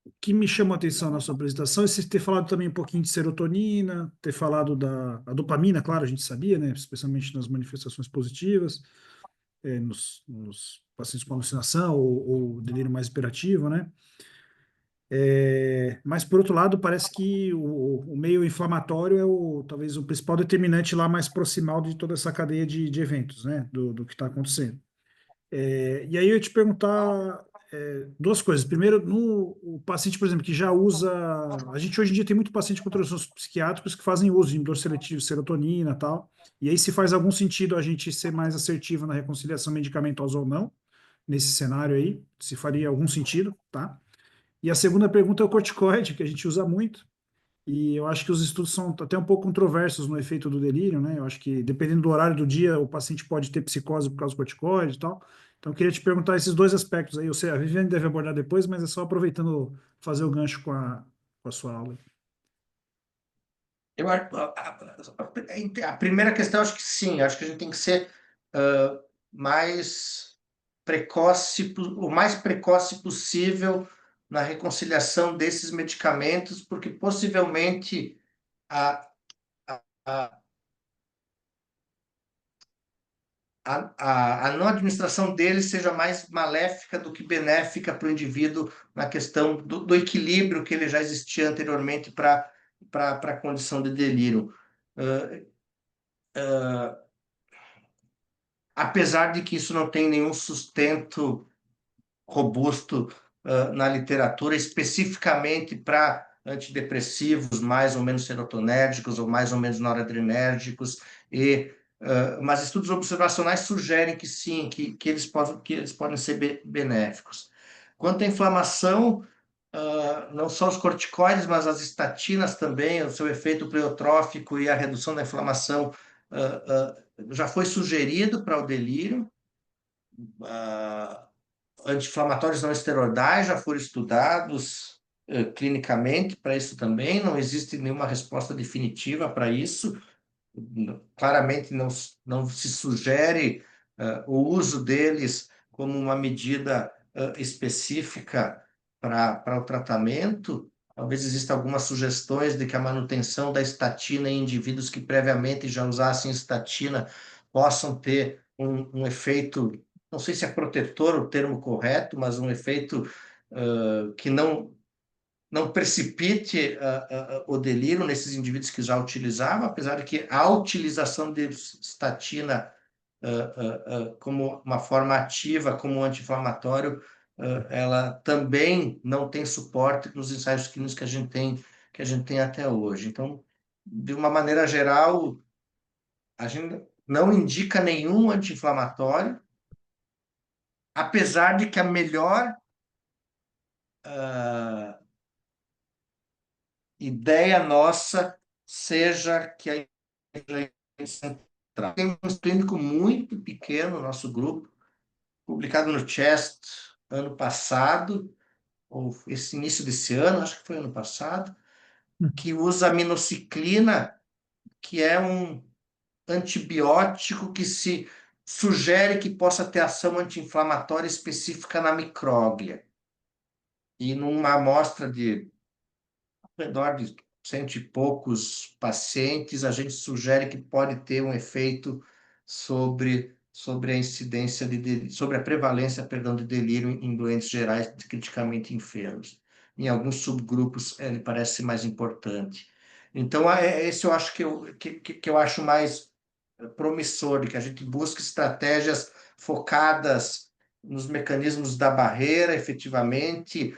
O que me chamou a atenção na sua apresentação é você ter falado também um pouquinho de serotonina, ter falado a dopamina, claro, a gente sabia, né? Especialmente nas manifestações positivas, nos pacientes com alucinação ou delírio mais hiperativo, né? Mas, por outro lado, parece que o meio inflamatório é talvez o principal determinante lá mais proximal de toda essa cadeia de eventos, né? Do que está acontecendo. E aí eu ia te perguntar, duas coisas. Primeiro, o paciente, por exemplo, que já usa. A gente hoje em dia tem muito paciente com transtornos psiquiátricos que fazem uso de inibidor seletivo, serotonina e tal. E aí, se faz algum sentido a gente ser mais assertivo na reconciliação medicamentosa ou não, nesse cenário aí, se faria algum sentido, tá? E a segunda pergunta é o corticoide, que a gente usa muito. E eu acho que os estudos são até um pouco controversos no efeito do delírio, né? Eu acho que dependendo do horário do dia, o paciente pode ter psicose por causa do corticoide e tal. Então, eu queria te perguntar esses dois aspectos aí. Eu sei, a Viviane deve abordar depois, mas é só aproveitando fazer o gancho com a sua aula. Eu, a primeira questão, acho que sim, acho que a gente tem que ser mais precoce, o mais precoce possível na reconciliação desses medicamentos, porque possivelmente a, a, a não administração deles seja mais maléfica do que benéfica para o indivíduo na questão do equilíbrio que ele já existia anteriormente para a condição de delírio. Apesar de que isso não tem nenhum sustento robusto na literatura, especificamente para antidepressivos mais ou menos serotonérgicos ou mais ou menos noradrenérgicos, mas estudos observacionais sugerem que sim, que eles podem ser benéficos. Quanto à inflamação, não só os corticoides, mas as estatinas também, o seu efeito pleiotrófico e a redução da inflamação já foi sugerido para o delírio. Anti-inflamatórios não esteroidais já foram estudados clinicamente para isso também, não existe nenhuma resposta definitiva para isso. Claramente não se sugere o uso deles como uma medida específica para o tratamento. Talvez existam algumas sugestões de que a manutenção da estatina em indivíduos que previamente já usassem estatina possam ter um efeito, não sei se é protetor o termo correto, mas um efeito que não precipite o delírio nesses indivíduos que já utilizavam, apesar de que a utilização de estatina como uma forma ativa, como anti-inflamatório, ela também não tem suporte nos ensaios clínicos que a gente tem até hoje. Então, de uma maneira geral, a gente não indica nenhum anti-inflamatório, apesar de que a melhor ideia nossa seja que a tem um clínico muito pequeno, nosso grupo, publicado no Chest ano passado, ou esse início desse ano, acho que foi ano passado, que usa aminociclina, que é um antibiótico que se sugere que possa ter ação anti-inflamatória específica na micróglia. E numa amostra de ao redor de cento e poucos pacientes, a gente sugere que pode ter um efeito sobre a incidência sobre a prevalência, perdão, de delírio em doentes gerais criticamente enfermos. Em alguns subgrupos, ele parece mais importante. Então, esse eu acho que eu acho mais promissor, de que a gente busque estratégias focadas nos mecanismos da barreira, efetivamente,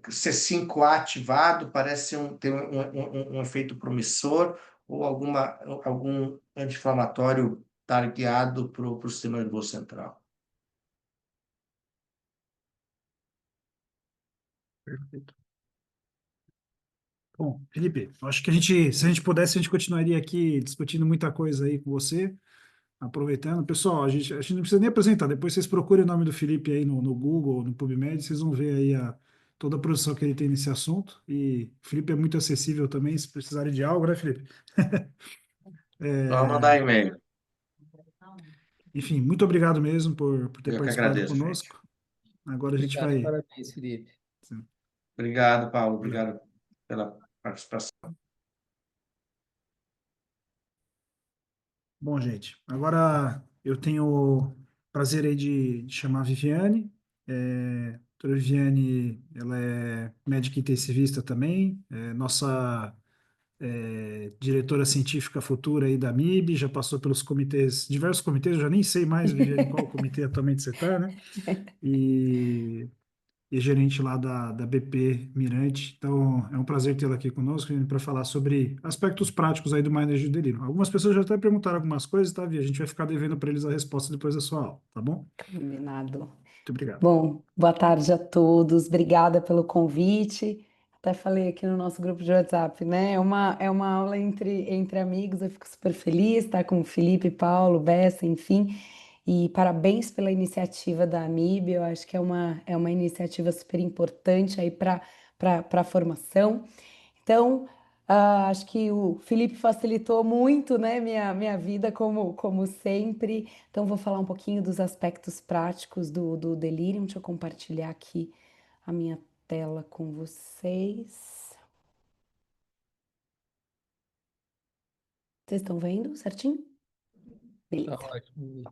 C5A ativado parece ter um efeito promissor, ou algum anti-inflamatório targeado para o sistema nervoso central. Perfeito. Bom, Felipe, eu acho que se a gente pudesse, a gente continuaria aqui discutindo muita coisa aí com você, aproveitando. Pessoal, a gente não precisa nem apresentar, depois vocês procurem o nome do Felipe aí no Google, no PubMed, vocês vão ver aí toda a produção que ele tem nesse assunto. E o Felipe é muito acessível também, se precisarem de algo, né, Felipe? Só mandar e-mail. Enfim, muito obrigado mesmo por ter Eu que participado agradeço, gente. conosco. Agora a gente Obrigado, vai. parabéns, Felipe. Obrigado, Paulo. Obrigado pela participação. Bom, gente, agora eu tenho o prazer aí de chamar a Viviane. A doutora Viviane, ela é médica intensivista também, nossa diretora científica futura aí da MIB, já passou pelos comitês, diversos comitês, eu já nem sei mais, Viviane, qual comitê atualmente você está, né? E e é gerente lá da BP Mirante. Então, é um prazer tê-lo aqui conosco para falar sobre aspectos práticos aí do Manejo do Delírio. Algumas pessoas já até perguntaram algumas coisas, tá, Vi? A gente vai ficar devendo para eles a resposta depois da sua aula, tá bom? Combinado. Muito obrigado. Bom, boa tarde a todos. Obrigada pelo convite. Até falei aqui no nosso grupo de WhatsApp, né? É uma aula entre amigos. Eu fico super feliz, tá? Com o Felipe, Paulo, Bessa, enfim. E parabéns pela iniciativa da AMIB. Eu acho que é uma iniciativa super importante aí para a formação. Então, acho que o Felipe facilitou muito, né, minha vida, como sempre. Então, vou falar um pouquinho dos aspectos práticos do delírio. Deixa eu compartilhar aqui a minha tela com vocês. Vocês estão vendo certinho? Tá Beleza. ótimo.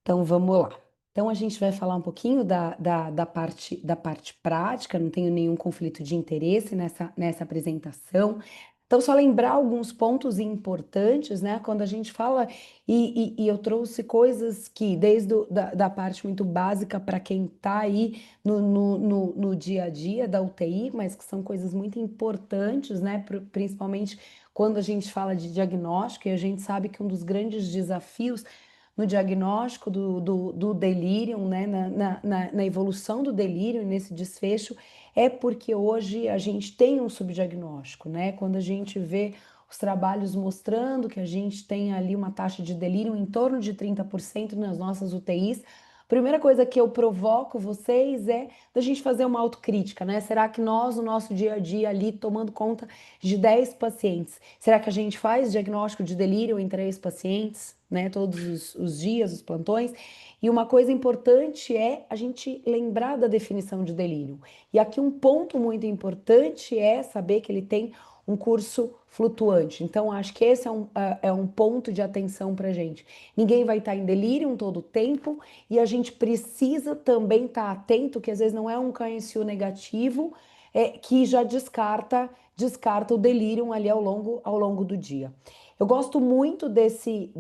Então vamos lá. Então a gente vai falar um pouquinho da parte prática, não tenho nenhum conflito de interesse nessa apresentação. Então, só lembrar alguns pontos importantes, né? Quando a gente fala, e eu trouxe coisas que, desde da parte muito básica para quem está aí no dia a dia da UTI, mas que são coisas muito importantes, né? Principalmente quando a gente fala de diagnóstico, e a gente sabe que um dos grandes desafios no diagnóstico do delírio, né, na evolução do delírio, nesse desfecho, é porque hoje a gente tem um subdiagnóstico, né? Quando a gente vê os trabalhos mostrando que a gente tem ali uma taxa de delírio em torno de 30% nas nossas UTIs, a primeira coisa que eu provoco vocês é da gente fazer uma autocrítica, né? Será que nós, no nosso dia a dia ali, tomando conta de 10 pacientes, será que a gente faz diagnóstico de delírio em 3 pacientes, né? Todos os dias, os plantões? E uma coisa importante é a gente lembrar da definição de delírio. E aqui um ponto muito importante é saber que ele tem um curso flutuante. Então, acho que esse é um ponto de atenção para gente. Ninguém vai estar em delírio todo o tempo e a gente precisa também estar atento que às vezes não é um KNCU negativo que já descarta o delírio ali ao longo do dia. Eu gosto muito desse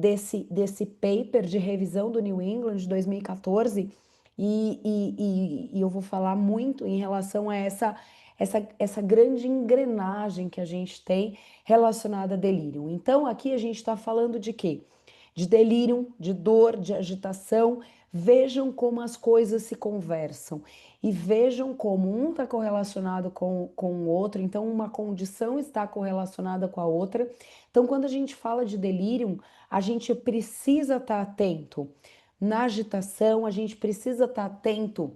paper de revisão do New England de 2014 e eu vou falar muito em relação a essa grande engrenagem que a gente tem relacionada a delírio. Então, aqui a gente está falando de quê? De delírio, de dor, de agitação. Vejam como as coisas se conversam e vejam como um está correlacionado com o outro, então uma condição está correlacionada com a outra. Então, quando a gente fala de delírio, a gente precisa estar atento na agitação, a gente precisa estar atento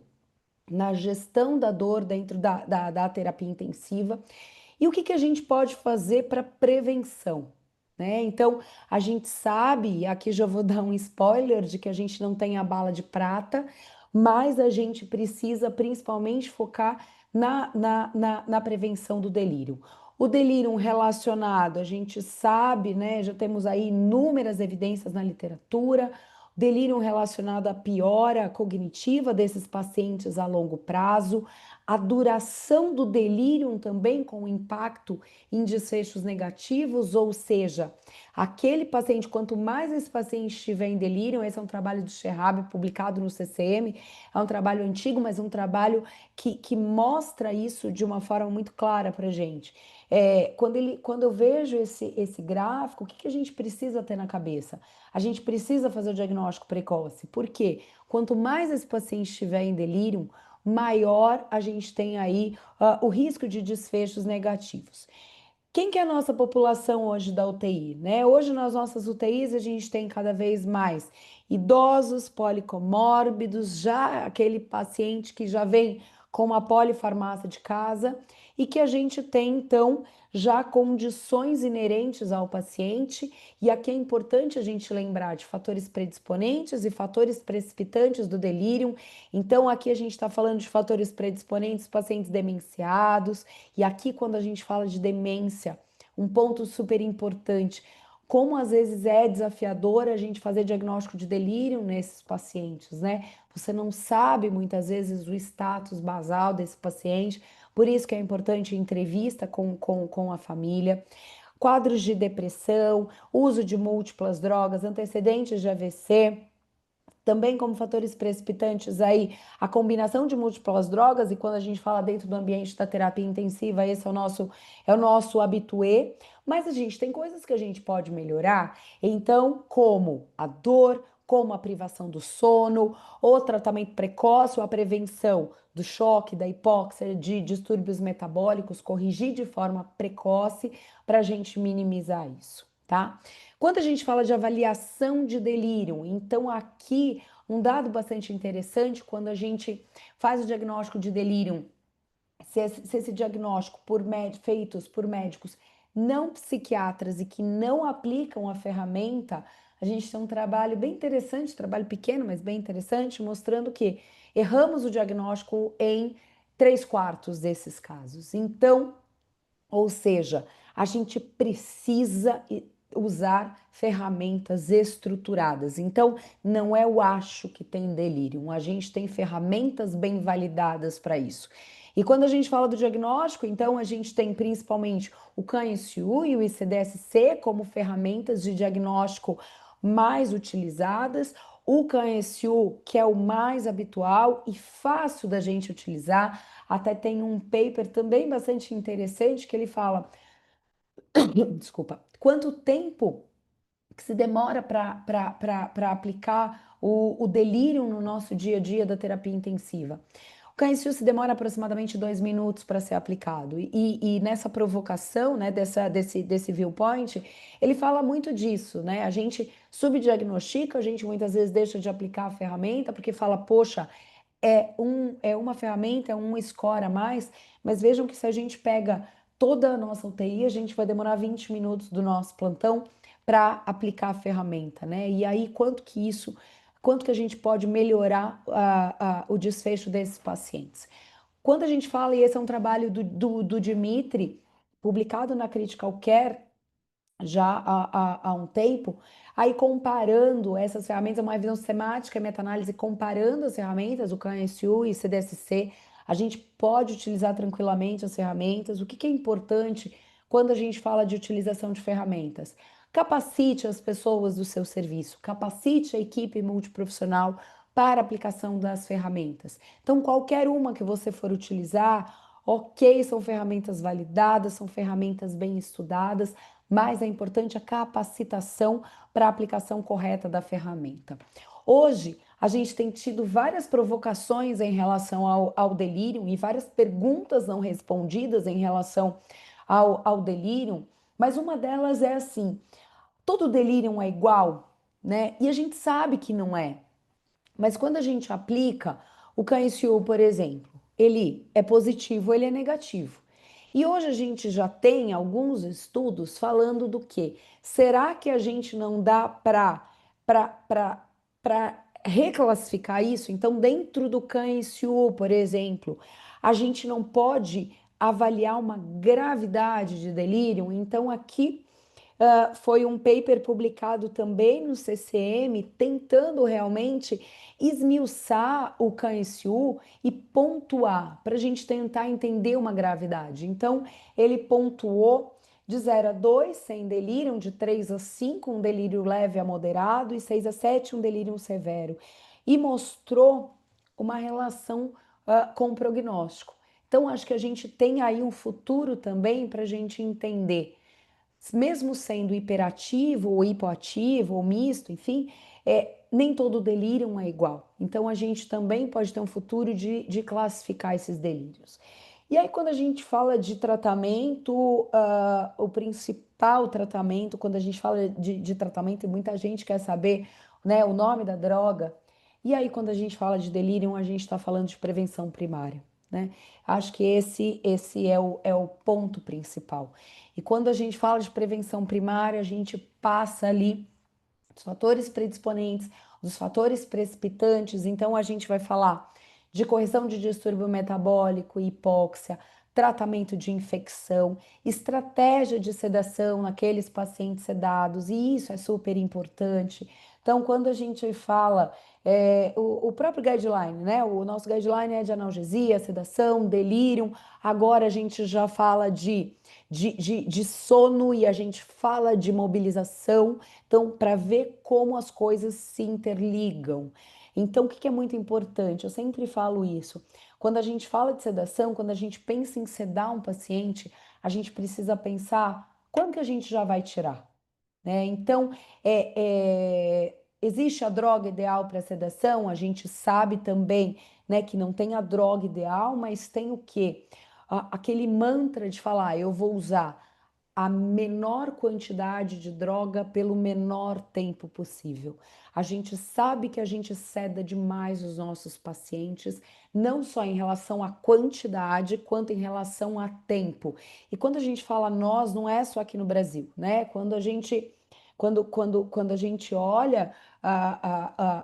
na gestão da dor dentro da terapia intensiva. E o que a gente pode fazer para prevenção? Né? Então, a gente sabe, e aqui já vou dar um spoiler de que a gente não tem a bala de prata, mas a gente precisa principalmente focar na prevenção do delírio. O delírio relacionado, a gente sabe, né? Já temos aí inúmeras evidências na literatura, delírio relacionado à piora cognitiva desses pacientes a longo prazo, a duração do delírio também com impacto em desfechos negativos, ou seja, aquele paciente, quanto mais esse paciente estiver em delírio, esse é um trabalho do Sherab publicado no CCM, é um trabalho antigo, mas um trabalho que mostra isso de uma forma muito clara para a gente. Quando eu vejo esse gráfico, o que a gente precisa ter na cabeça? A gente precisa fazer o diagnóstico precoce, porque quanto mais esse paciente estiver em delírio, maior a gente tem aí o risco de desfechos negativos. Quem que é a nossa população hoje da UTI, né? Hoje nas nossas UTIs a gente tem cada vez mais idosos, policomórbidos, já aquele paciente que já vem com uma polifarmácia de casa e que a gente tem então já condições inerentes ao paciente, e aqui é importante a gente lembrar de fatores predisponentes e fatores precipitantes do delírio. Então aqui a gente está falando de fatores predisponentes, pacientes demenciados, e aqui quando a gente fala de demência, um ponto super importante, como às vezes é desafiador a gente fazer diagnóstico de delírio nesses pacientes, né? Você não sabe muitas vezes o status basal desse paciente, por isso que é importante a entrevista com a família. Quadros de depressão, uso de múltiplas drogas, antecedentes de AVC, Também como fatores precipitantes aí a combinação de múltiplas drogas, e quando a gente fala dentro do ambiente da terapia intensiva, esse é o nosso habitué, mas a gente tem coisas que a gente pode melhorar, então, como a dor, como a privação do sono, o tratamento precoce, ou a prevenção do choque, da hipóxia, de distúrbios metabólicos, corrigir de forma precoce para a gente minimizar isso, tá? Quando a gente fala de avaliação de delírio, então aqui um dado bastante interessante, quando a gente faz o diagnóstico de delírio, se esse diagnóstico feitos por médicos não psiquiatras e que não aplicam a ferramenta, a gente tem um trabalho bem interessante, trabalho pequeno, mas bem interessante, mostrando que erramos o diagnóstico em 3/4 desses casos. Então, ou seja, a gente precisa usar ferramentas estruturadas. Então, não é o acho que tem delírio, a gente tem ferramentas bem validadas para isso. E quando a gente fala do diagnóstico, então a gente tem principalmente o CAN-SU e o ICD-SC como ferramentas de diagnóstico mais utilizadas. O CAN-SU, que é o mais habitual e fácil da gente utilizar, até tem um paper também bastante interessante que ele fala, desculpa, quanto tempo que se demora para aplicar o delírio no nosso dia a dia da terapia intensiva. O CAN-SU se demora aproximadamente 2 minutos para ser aplicado. E nessa provocação, né, desse viewpoint, ele fala muito disso, né? A gente subdiagnostica, a gente muitas vezes deixa de aplicar a ferramenta porque fala, poxa, é uma ferramenta, é um score a mais, mas vejam que se a gente pega toda a nossa UTI, a gente vai demorar 20 minutos do nosso plantão para aplicar a ferramenta, né? E aí, quanto que a gente pode melhorar o desfecho desses pacientes? Quando a gente fala, e esse é um trabalho do Dimitri, publicado na Critical Care já há um tempo, aí comparando essas ferramentas, uma visão sistemática, meta-análise, comparando as ferramentas, o CAN-SU e CDSC, a gente pode utilizar tranquilamente as ferramentas. O que é importante quando a gente fala de utilização de ferramentas? Capacite as pessoas do seu serviço, capacite a equipe multiprofissional para a aplicação das ferramentas. Então, qualquer uma que você for utilizar, ok, são ferramentas validadas, são ferramentas bem estudadas, mas é importante a capacitação para a aplicação correta da ferramenta. Hoje, a gente tem tido várias provocações em relação ao delírio e várias perguntas não respondidas em relação ao delírio, mas uma delas é assim: todo delírio é igual, né? E a gente sabe que não é. Mas quando a gente aplica o CAN-SU, por exemplo, ele é positivo, ele é negativo. E hoje a gente já tem alguns estudos falando do que? Será que a gente não dá para reclassificar isso? Então, dentro do CAN-SU, por exemplo, a gente não pode avaliar uma gravidade de delírio? Então, aqui foi um paper publicado também no CCM, tentando realmente esmiuçar o CAN-SU e pontuar, para a gente tentar entender uma gravidade. Então, ele pontuou de 0 a 2, sem delírio, de 3 a 5, um delírio leve a moderado, e 6 a 7, um delírio severo. E mostrou uma relação com o prognóstico. Então, acho que a gente tem aí um futuro também para a gente entender, mesmo sendo hiperativo ou hipoativo ou misto, enfim, nem todo delírio é igual. Então, a gente também pode ter um futuro de classificar esses delírios. E aí, quando a gente fala de tratamento, o principal tratamento, quando a gente fala de tratamento, e muita gente quer saber, né, o nome da droga. E aí, quando a gente fala de delírio, a gente está falando de prevenção primária, né? Acho que esse é o ponto principal. E quando a gente fala de prevenção primária, a gente passa ali os fatores predisponentes, os fatores precipitantes. Então, a gente vai falar de correção de distúrbio metabólico, hipóxia, tratamento de infecção, estratégia de sedação naqueles pacientes sedados, e isso é super importante. Então, quando a gente fala, o próprio guideline, né? O nosso guideline é de analgesia, sedação, delírio. Agora a gente já fala de sono e a gente fala de mobilização. Então, para ver como as coisas se interligam. Então, o que que é muito importante? Eu sempre falo isso. Quando a gente fala de sedação, quando a gente pensa em sedar um paciente, a gente precisa pensar quando que a gente já vai tirar, né? Então, existe a droga ideal para sedação? A gente sabe também, né, que não tem a droga ideal, mas tem o quê? Aquele mantra de falar, eu vou usar a menor quantidade de droga pelo menor tempo possível. A gente sabe que a gente ceda demais os nossos pacientes, não só em relação à quantidade, quanto em relação a tempo. E quando a gente fala nós, não é só aqui no Brasil, né? Quando a gente olha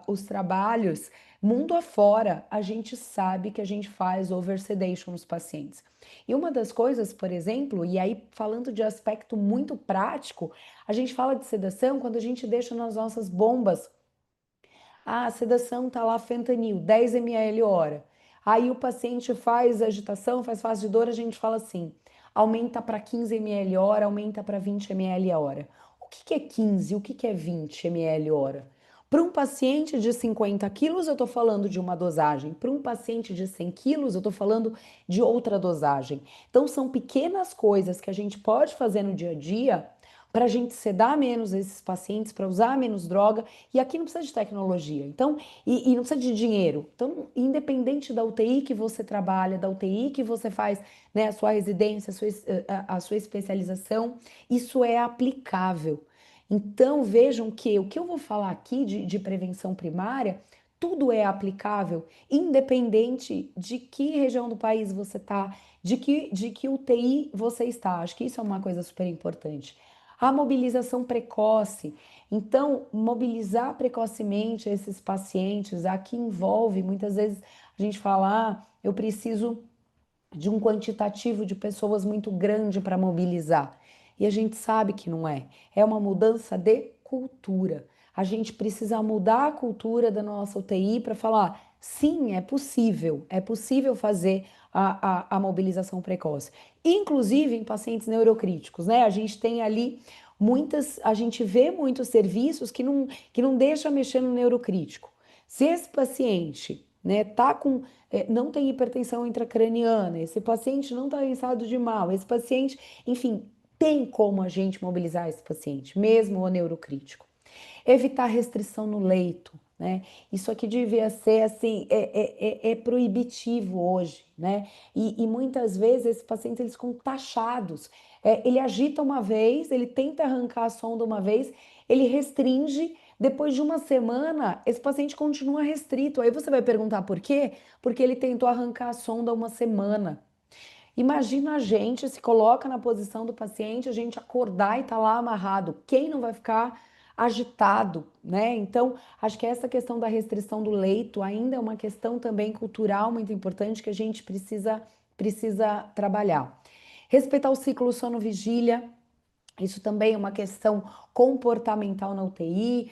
os trabalhos mundo afora, a gente sabe que a gente faz oversedation nos pacientes. E uma das coisas, por exemplo, e aí falando de aspecto muito prático, a gente fala de sedação quando a gente deixa nas nossas bombas a sedação tá lá fentanil, 10 ml hora. Aí o paciente faz agitação, faz fase de dor, a gente fala assim, aumenta para 15 ml hora, aumenta para 20 ml a hora. O que que é 15? O que que é 20 ml hora? Para um paciente de 50 quilos, eu estou falando de uma dosagem. Para um paciente de 100 quilos, eu estou falando de outra dosagem. Então, são pequenas coisas que a gente pode fazer no dia a dia para a gente sedar menos esses pacientes, para usar menos droga, e aqui não precisa de tecnologia, então, e não precisa de dinheiro. Então, independente da UTI que você trabalha, da UTI que você faz, né, a sua residência, a sua especialização, isso é aplicável. Então, vejam que o que eu vou falar aqui de prevenção primária, tudo é aplicável, independente de que região do país você está, de que UTI você está. Acho que isso é uma coisa super importante. A mobilização precoce. Então, mobilizar precocemente esses pacientes, aqui envolve, muitas vezes a gente fala, eu preciso de um quantitativo de pessoas muito grande para mobilizar. E a gente sabe que não é. É uma mudança de cultura. A gente precisa mudar a cultura da nossa UTI para falar, sim, é possível fazer a mobilização precoce. Inclusive em pacientes neurocríticos, né? A gente tem ali a gente vê muitos serviços que não deixa mexer no neurocrítico. Se esse paciente, né, não tem hipertensão intracraniana, esse paciente não está em estado de mal, esse paciente, enfim, tem como a gente mobilizar esse paciente, mesmo o neurocrítico. Evitar restrição no leito, né? Isso aqui devia ser assim, é proibitivo hoje, né? E muitas vezes esses pacientes eles ficam taxados. Ele agita uma vez, ele tenta arrancar a sonda uma vez, ele restringe. Depois de uma semana, esse paciente continua restrito. Aí você vai perguntar por quê? Porque ele tentou arrancar a sonda uma semana. Imagina a gente se coloca na posição do paciente, a gente acordar e tá lá amarrado. Quem não vai ficar agitado, né? Então, acho que essa questão da restrição do leito ainda é uma questão também cultural muito importante que a gente precisa trabalhar. Respeitar o ciclo sono-vigília, isso também é uma questão comportamental na UTI.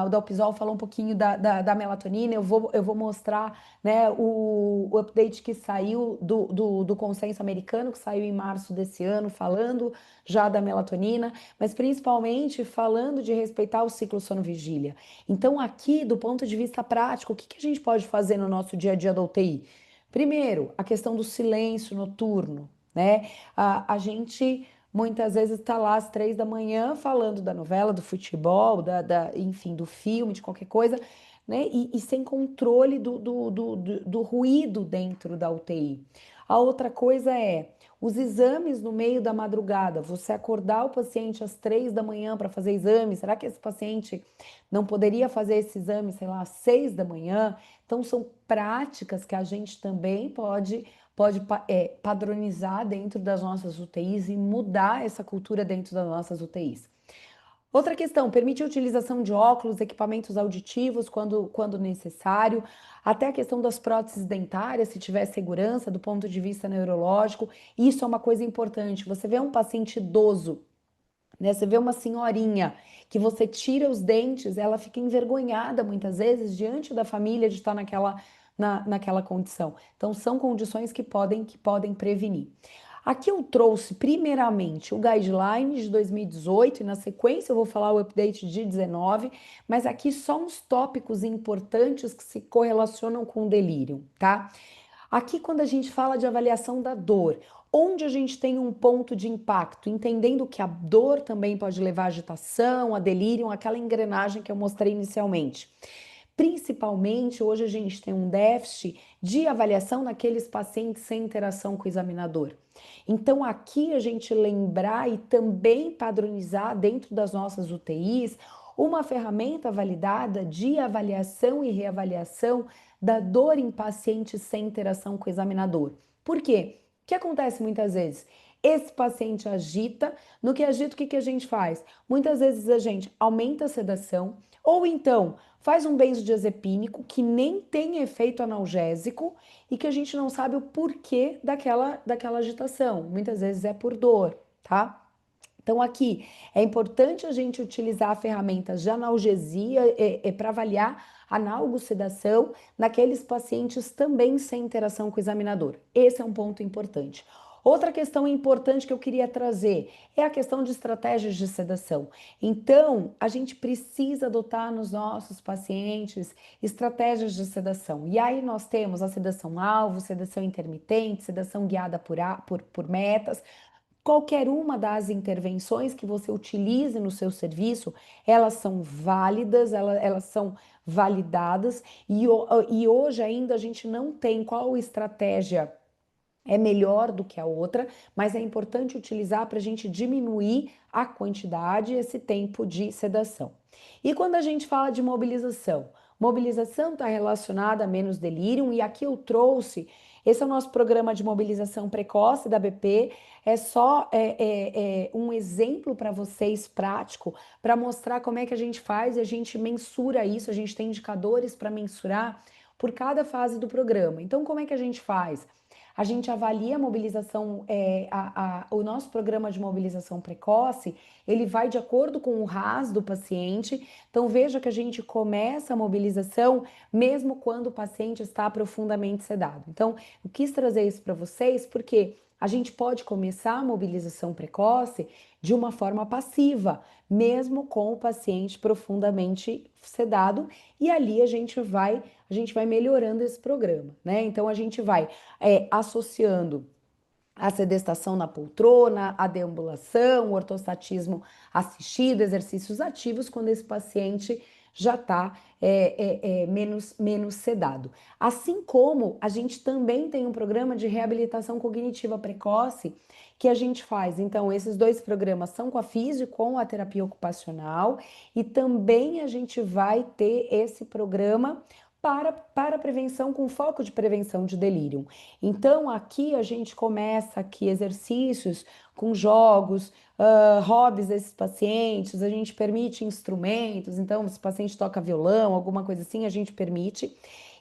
O Dalpisol falou um pouquinho da melatonina. Eu vou mostrar, né, o update que saiu do consenso americano, que saiu em março desse ano, falando já da melatonina, mas principalmente falando de respeitar o ciclo sono-vigília. Então, aqui, do ponto de vista prático, o que a gente pode fazer no nosso dia a dia da UTI? Primeiro, a questão do silêncio noturno, né? A gente muitas vezes está lá às 3 da manhã falando da novela, do futebol, enfim, do filme, de qualquer coisa, né? E sem controle do ruído dentro da UTI. A outra coisa é os exames no meio da madrugada. Você acordar o paciente às 3 da manhã para fazer exame, será que esse paciente não poderia fazer esse exame, sei lá, às 6 da manhã? Então, são práticas que a gente também pode padronizar dentro das nossas UTIs e mudar essa cultura dentro das nossas UTIs. Outra questão, permite a utilização de óculos, equipamentos auditivos quando necessário, até a questão das próteses dentárias, se tiver segurança do ponto de vista neurológico, isso é uma coisa importante. Você vê um paciente idoso, né? Você vê uma senhorinha que você tira os dentes, ela fica envergonhada muitas vezes diante da família de estar naquela condição. Então, são condições que podem prevenir. Aqui eu trouxe primeiramente o guideline de 2018 e na sequência eu vou falar o update de 19, mas aqui só uns tópicos importantes que se correlacionam com o delírio, tá? Aqui, quando a gente fala de avaliação da dor, onde a gente tem um ponto de impacto, entendendo que a dor também pode levar a agitação, a delírio, aquela engrenagem que eu mostrei inicialmente. Principalmente, hoje a gente tem um déficit de avaliação naqueles pacientes sem interação com o examinador. Então, aqui a gente lembrar e também padronizar dentro das nossas UTIs uma ferramenta validada de avaliação e reavaliação da dor em pacientes sem interação com o examinador. Por quê? O que acontece muitas vezes? Esse paciente agita, no que agita, o que a gente faz? Muitas vezes a gente aumenta a sedação, ou então faz um benzodiazepínico que nem tem efeito analgésico e que a gente não sabe o porquê daquela agitação. Muitas vezes é por dor, tá? Então, aqui é importante a gente utilizar ferramentas de analgesia para avaliar analgosedação naqueles pacientes também sem interação com o examinador. Esse é um ponto importante. Outra questão importante que eu queria trazer é a questão de estratégias de sedação. Então, a gente precisa adotar nos nossos pacientes estratégias de sedação. E aí nós temos a sedação alvo, sedação intermitente, sedação guiada por metas. Qualquer uma das intervenções que você utilize no seu serviço, elas são válidas, elas são validadas e hoje ainda a gente não tem qual estratégia é melhor do que a outra, mas é importante utilizar para a gente diminuir a quantidade e esse tempo de sedação. E quando a gente fala de mobilização, mobilização está relacionada a menos delírio, e aqui eu trouxe, esse é o nosso programa de mobilização precoce da BP, é só um exemplo para vocês prático, para mostrar como é que a gente faz e a gente mensura isso, a gente tem indicadores para mensurar por cada fase do programa. Então, como é que a gente faz? A gente avalia a mobilização, o nosso programa de mobilização precoce, ele vai de acordo com o RAS do paciente. Então, veja que a gente começa a mobilização mesmo quando o paciente está profundamente sedado. Então, eu quis trazer isso para vocês porque a gente pode começar a mobilização precoce de uma forma passiva, mesmo com o paciente profundamente sedado, e ali a gente vai melhorando esse programa, né? Então a gente vai associando a sedestação na poltrona, a deambulação, o ortostatismo assistido, exercícios ativos, quando esse paciente já está menos sedado. Assim como a gente também tem um programa de reabilitação cognitiva precoce que a gente faz. Então, esses dois programas são com a físio, com a terapia ocupacional, e também a gente vai ter esse programa para prevenção, com foco de prevenção de delírio. Então, aqui a gente começa aqui exercícios com jogos, hobbies desses pacientes, a gente permite instrumentos, então, se o paciente toca violão, alguma coisa assim, a gente permite,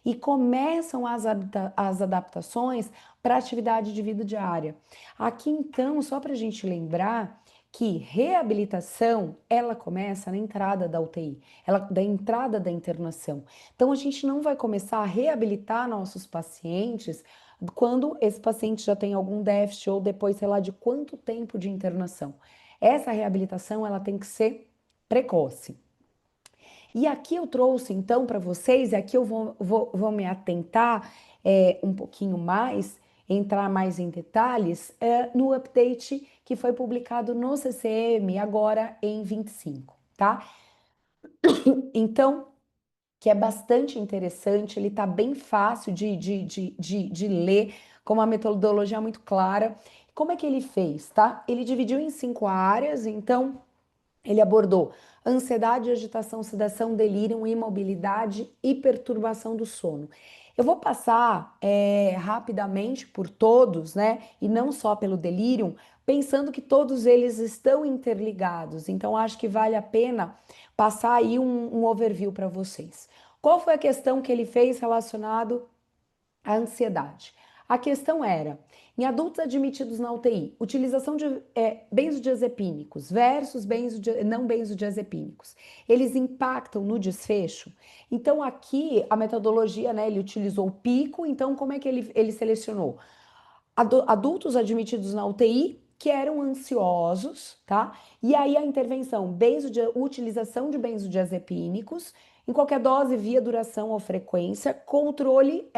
e começam as adaptações para a atividade de vida diária. Aqui, então, só para a gente lembrar que reabilitação, ela começa na entrada da UTI, da entrada da internação. Então, a gente não vai começar a reabilitar nossos pacientes quando esse paciente já tem algum déficit ou depois, sei lá, de quanto tempo de internação. Essa reabilitação, ela tem que ser precoce. E aqui eu trouxe, então, para vocês, e aqui eu vou me atentar um pouquinho mais, entrar mais em detalhes, no update que foi publicado no CCM agora em 25, tá? Então, que é bastante interessante, ele tá bem fácil de ler, com uma metodologia muito clara. Como é que ele fez, tá? Ele dividiu em 5 áreas, então ele abordou ansiedade, agitação, sedação, delírio, imobilidade e perturbação do sono. Eu vou passar rapidamente por todos, né? E não só pelo delírio, pensando que todos eles estão interligados. Então, acho que vale a pena passar aí um overview para vocês. Qual foi a questão que ele fez relacionado à ansiedade? A questão era, em adultos admitidos na UTI, utilização de benzodiazepínicos versus não benzodiazepínicos, eles impactam no desfecho? Então, aqui, a metodologia, né, ele utilizou o pico, então como é que ele selecionou? adultos admitidos na UTI que eram ansiosos, tá? E aí a intervenção, utilização de benzodiazepínicos, em qualquer dose, via duração ou frequência. Controle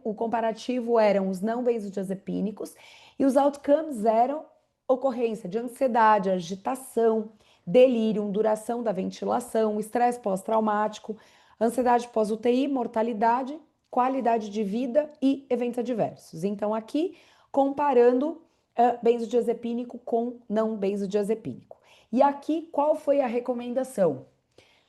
o comparativo eram os não benzodiazepínicos e os outcomes eram ocorrência de ansiedade, agitação, delírio, duração da ventilação, estresse pós-traumático, ansiedade pós-UTI, mortalidade, qualidade de vida e eventos adversos. Então, aqui, comparando benzodiazepínico com não benzodiazepínico. E aqui, qual foi a recomendação?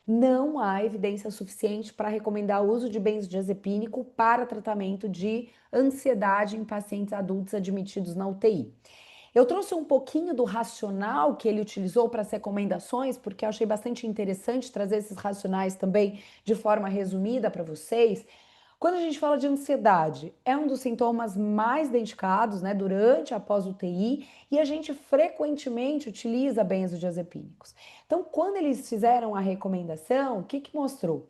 Não há evidência suficiente para recomendar o uso de benzodiazepínico para tratamento de ansiedade em pacientes adultos admitidos na UTI. Eu trouxe um pouquinho do racional que ele utilizou para as recomendações, porque eu achei bastante interessante trazer esses racionais também de forma resumida para vocês. Quando a gente fala de ansiedade, é um dos sintomas mais identificados, né, durante e após UTI, e a gente frequentemente utiliza benzodiazepínicos. Então, quando eles fizeram a recomendação, o que mostrou?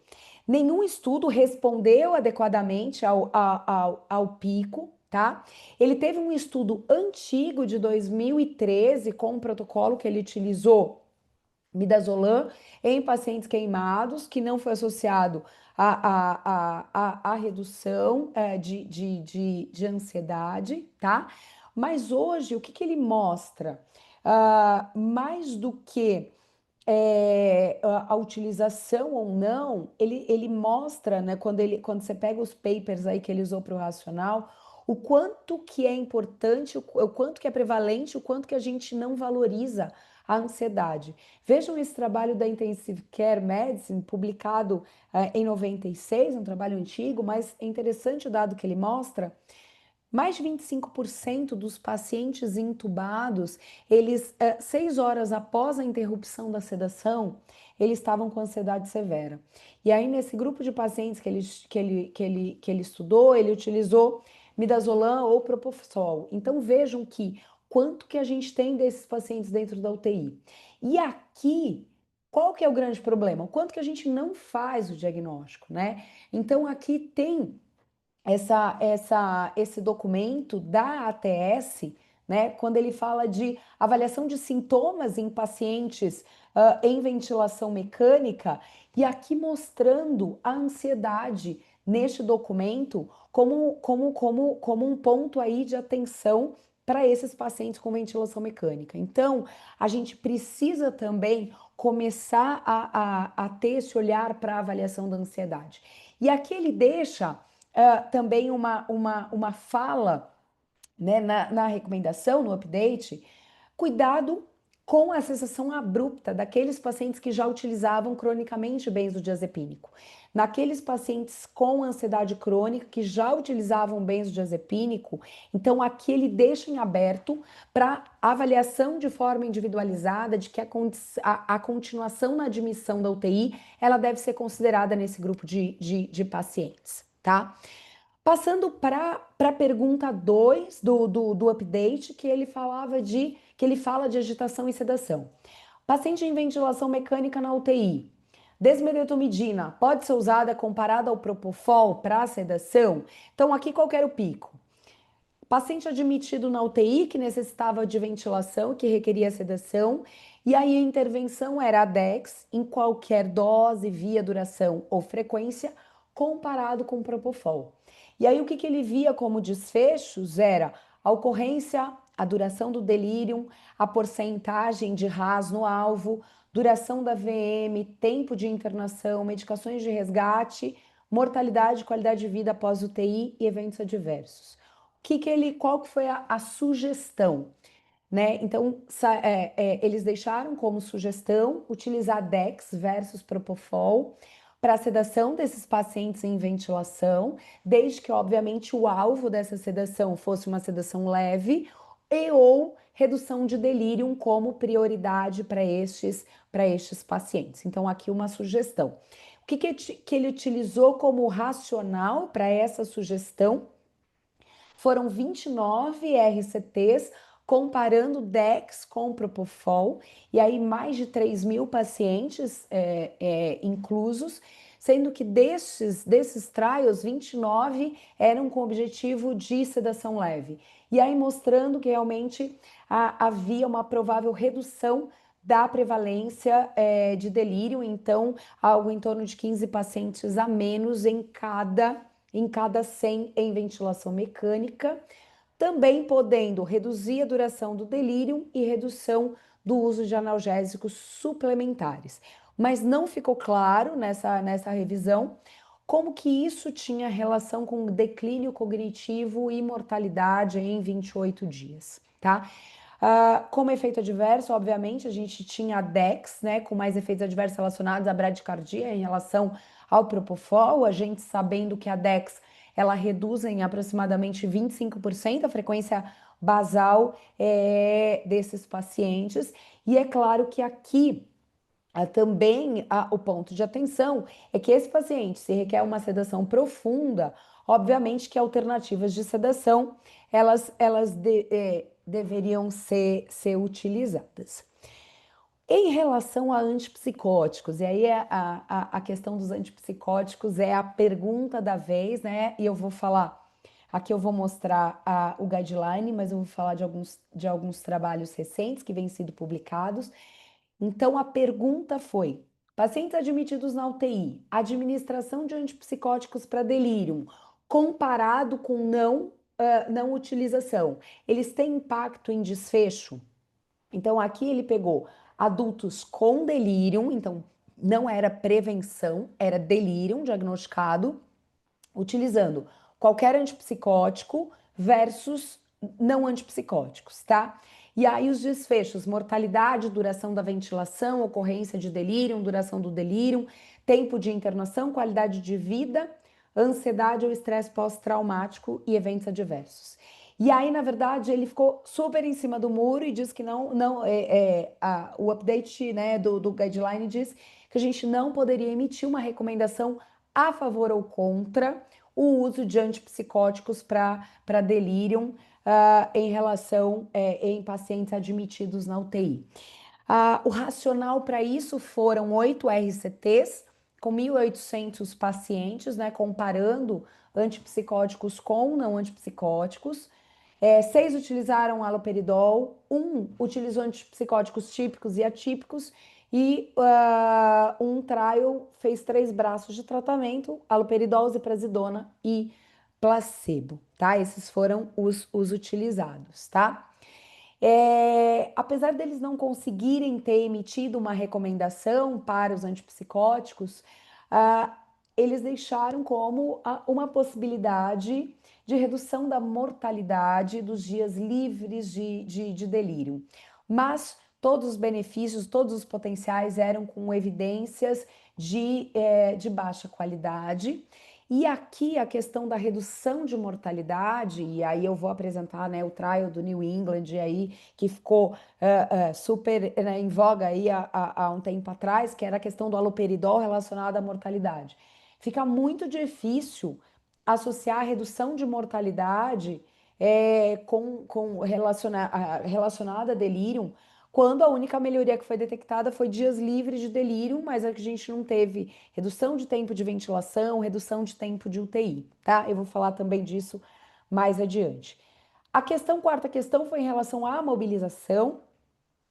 Nenhum estudo respondeu adequadamente ao pico, tá? Ele teve um estudo antigo de 2013 com um protocolo que ele utilizou midazolam em pacientes queimados, que não foi associado à redução de ansiedade, tá? Mas hoje, o que ele mostra? Mais do que a utilização ou não, ele mostra, né, quando você pega os papers aí que ele usou para o racional, o quanto que é importante, o quanto que é prevalente, o quanto que a gente não valoriza a ansiedade. Vejam esse trabalho da Intensive Care Medicine, publicado em 96, um trabalho antigo, mas é interessante o dado que ele mostra. Mais de 25% dos pacientes intubados, 6 horas após a interrupção da sedação, eles estavam com ansiedade severa. E aí, nesse grupo de pacientes que ele estudou, ele utilizou midazolam ou propofol. Então, vejam quanto que a gente tem desses pacientes dentro da UTI. E aqui, qual que é o grande problema? O quanto que a gente não faz o diagnóstico, né? Então, aqui tem esse documento da ATS, né, quando ele fala de avaliação de sintomas em pacientes em ventilação mecânica, e aqui mostrando a ansiedade neste documento como um ponto aí de atenção para esses pacientes com ventilação mecânica. Então, a gente precisa também começar a ter esse olhar para a avaliação da ansiedade. E aqui ele deixa também uma fala, né, na recomendação, no update, cuidado com a cessação abrupta daqueles pacientes que já utilizavam cronicamente benzodiazepínico. Naqueles pacientes com ansiedade crônica que já utilizavam benzodiazepínico, então aqui ele deixa em aberto para avaliação de forma individualizada de que a continuação na admissão da UTI, ela deve ser considerada nesse grupo de pacientes, tá? Passando para a pergunta 2 do update, que ele fala de agitação e sedação. Paciente em ventilação mecânica na UTI. Desmedetomidina pode ser usada comparada ao propofol para sedação? Então, aqui qual que era o pico? Paciente admitido na UTI que necessitava de ventilação, que requeria sedação, e aí a intervenção era a Dex em qualquer dose, via, duração ou frequência, comparado com o propofol. E aí o que ele via como desfechos era a ocorrência, a duração do delírio, a porcentagem de RAS no alvo, duração da VM, tempo de internação, medicações de resgate, mortalidade, qualidade de vida após UTI e eventos adversos. Qual que foi a sugestão? Né? Então, eles deixaram como sugestão utilizar Dex versus Propofol para a sedação desses pacientes em ventilação, desde que, obviamente, o alvo dessa sedação fosse uma sedação leve ou redução de delírio como prioridade para estes pacientes. Então, aqui uma sugestão. O que ele utilizou como racional para essa sugestão? Foram 29 RCTs comparando Dex com Propofol, e aí mais de 3.000 pacientes inclusos, sendo que desses trials, 29 eram com objetivo de sedação leve. E aí mostrando que realmente havia uma provável redução da prevalência de delírio, então algo em torno de 15 pacientes a menos em cada 100 em ventilação mecânica, também podendo reduzir a duração do delírio e redução do uso de analgésicos suplementares. Mas não ficou claro nessa revisão como que isso tinha relação com declínio cognitivo e mortalidade em 28 dias, tá? Como efeito adverso, obviamente, a gente tinha a DEX, né, com mais efeitos adversos relacionados à bradicardia em relação ao propofol, a gente sabendo que a DEX ela reduz em aproximadamente 25% a frequência basal desses pacientes, e é claro que aqui também o ponto de atenção é que esse paciente, se requer uma sedação profunda, obviamente que alternativas de sedação, elas deveriam ser utilizadas. Em relação a antipsicóticos, e aí a questão dos antipsicóticos é a pergunta da vez, né? E eu vou falar, aqui eu vou mostrar o guideline, mas eu vou falar de alguns trabalhos recentes que vêm sido publicados. Então, a pergunta foi: pacientes admitidos na UTI, administração de antipsicóticos para delírio, comparado com não utilização, eles têm impacto em desfecho? Então, aqui ele pegou adultos com delírio, então não era prevenção, era delírio diagnosticado, utilizando qualquer antipsicótico versus não antipsicóticos, tá? E aí os desfechos, mortalidade, duração da ventilação, ocorrência de delírio, duração do delírio, tempo de internação, qualidade de vida, ansiedade ou estresse pós-traumático e eventos adversos. E aí, na verdade, ele ficou super em cima do muro e diz que o update, né, do guideline diz que a gente não poderia emitir uma recomendação a favor ou contra o uso de antipsicóticos para delírio em relação em pacientes admitidos na UTI. O racional para isso foram 8 RCTs com 1.800 pacientes, né, comparando antipsicóticos com não antipsicóticos. 6 utilizaram haloperidol, 1 utilizou antipsicóticos típicos e atípicos, e um trial fez 3 braços de tratamento, haloperidol, ziprasidona e placebo, tá? Esses foram os utilizados, tá? Apesar deles não conseguirem ter emitido uma recomendação para os antipsicóticos, eles deixaram como uma possibilidade de redução da mortalidade dos dias livres de delírio. Mas todos os benefícios, todos os potenciais eram com evidências de baixa qualidade. E aqui a questão da redução de mortalidade, e aí eu vou apresentar, né, o trial do New England aí, que ficou super em voga aí há um tempo atrás, que era a questão do haloperidol relacionada à mortalidade. Fica muito difícil associar a redução de mortalidade relacionada a delírio, quando a única melhoria que foi detectada foi dias livres de delírio, mas a gente não teve redução de tempo de ventilação, redução de tempo de UTI, tá? Eu vou falar também disso mais adiante. Quarta questão foi em relação à mobilização,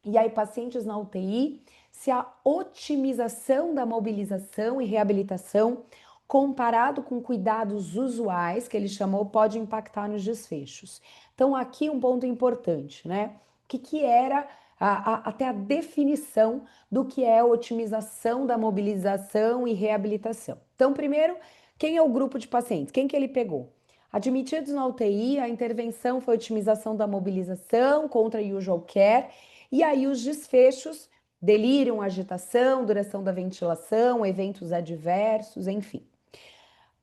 e aí pacientes na UTI, se a otimização da mobilização e reabilitação comparado com cuidados usuais, que ele chamou, pode impactar nos desfechos. Então, aqui um ponto importante, né? O que era até a definição do que é otimização da mobilização e reabilitação. Então, primeiro, quem é o grupo de pacientes? Quem que ele pegou? Admitidos na UTI, a intervenção foi otimização da mobilização contra usual care, e aí os desfechos, delírio, agitação, duração da ventilação, eventos adversos, enfim.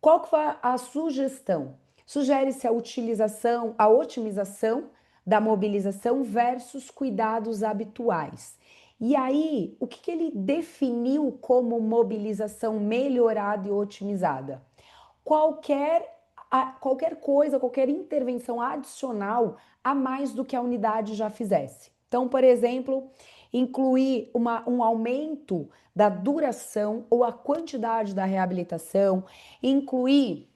Qual que foi a sugestão? Sugere-se a otimização da mobilização versus cuidados habituais. E aí, o que ele definiu como mobilização melhorada e otimizada? Qualquer coisa, qualquer intervenção adicional a mais do que a unidade já fizesse. Então, por exemplo, incluir um aumento da duração ou a quantidade da reabilitação, incluir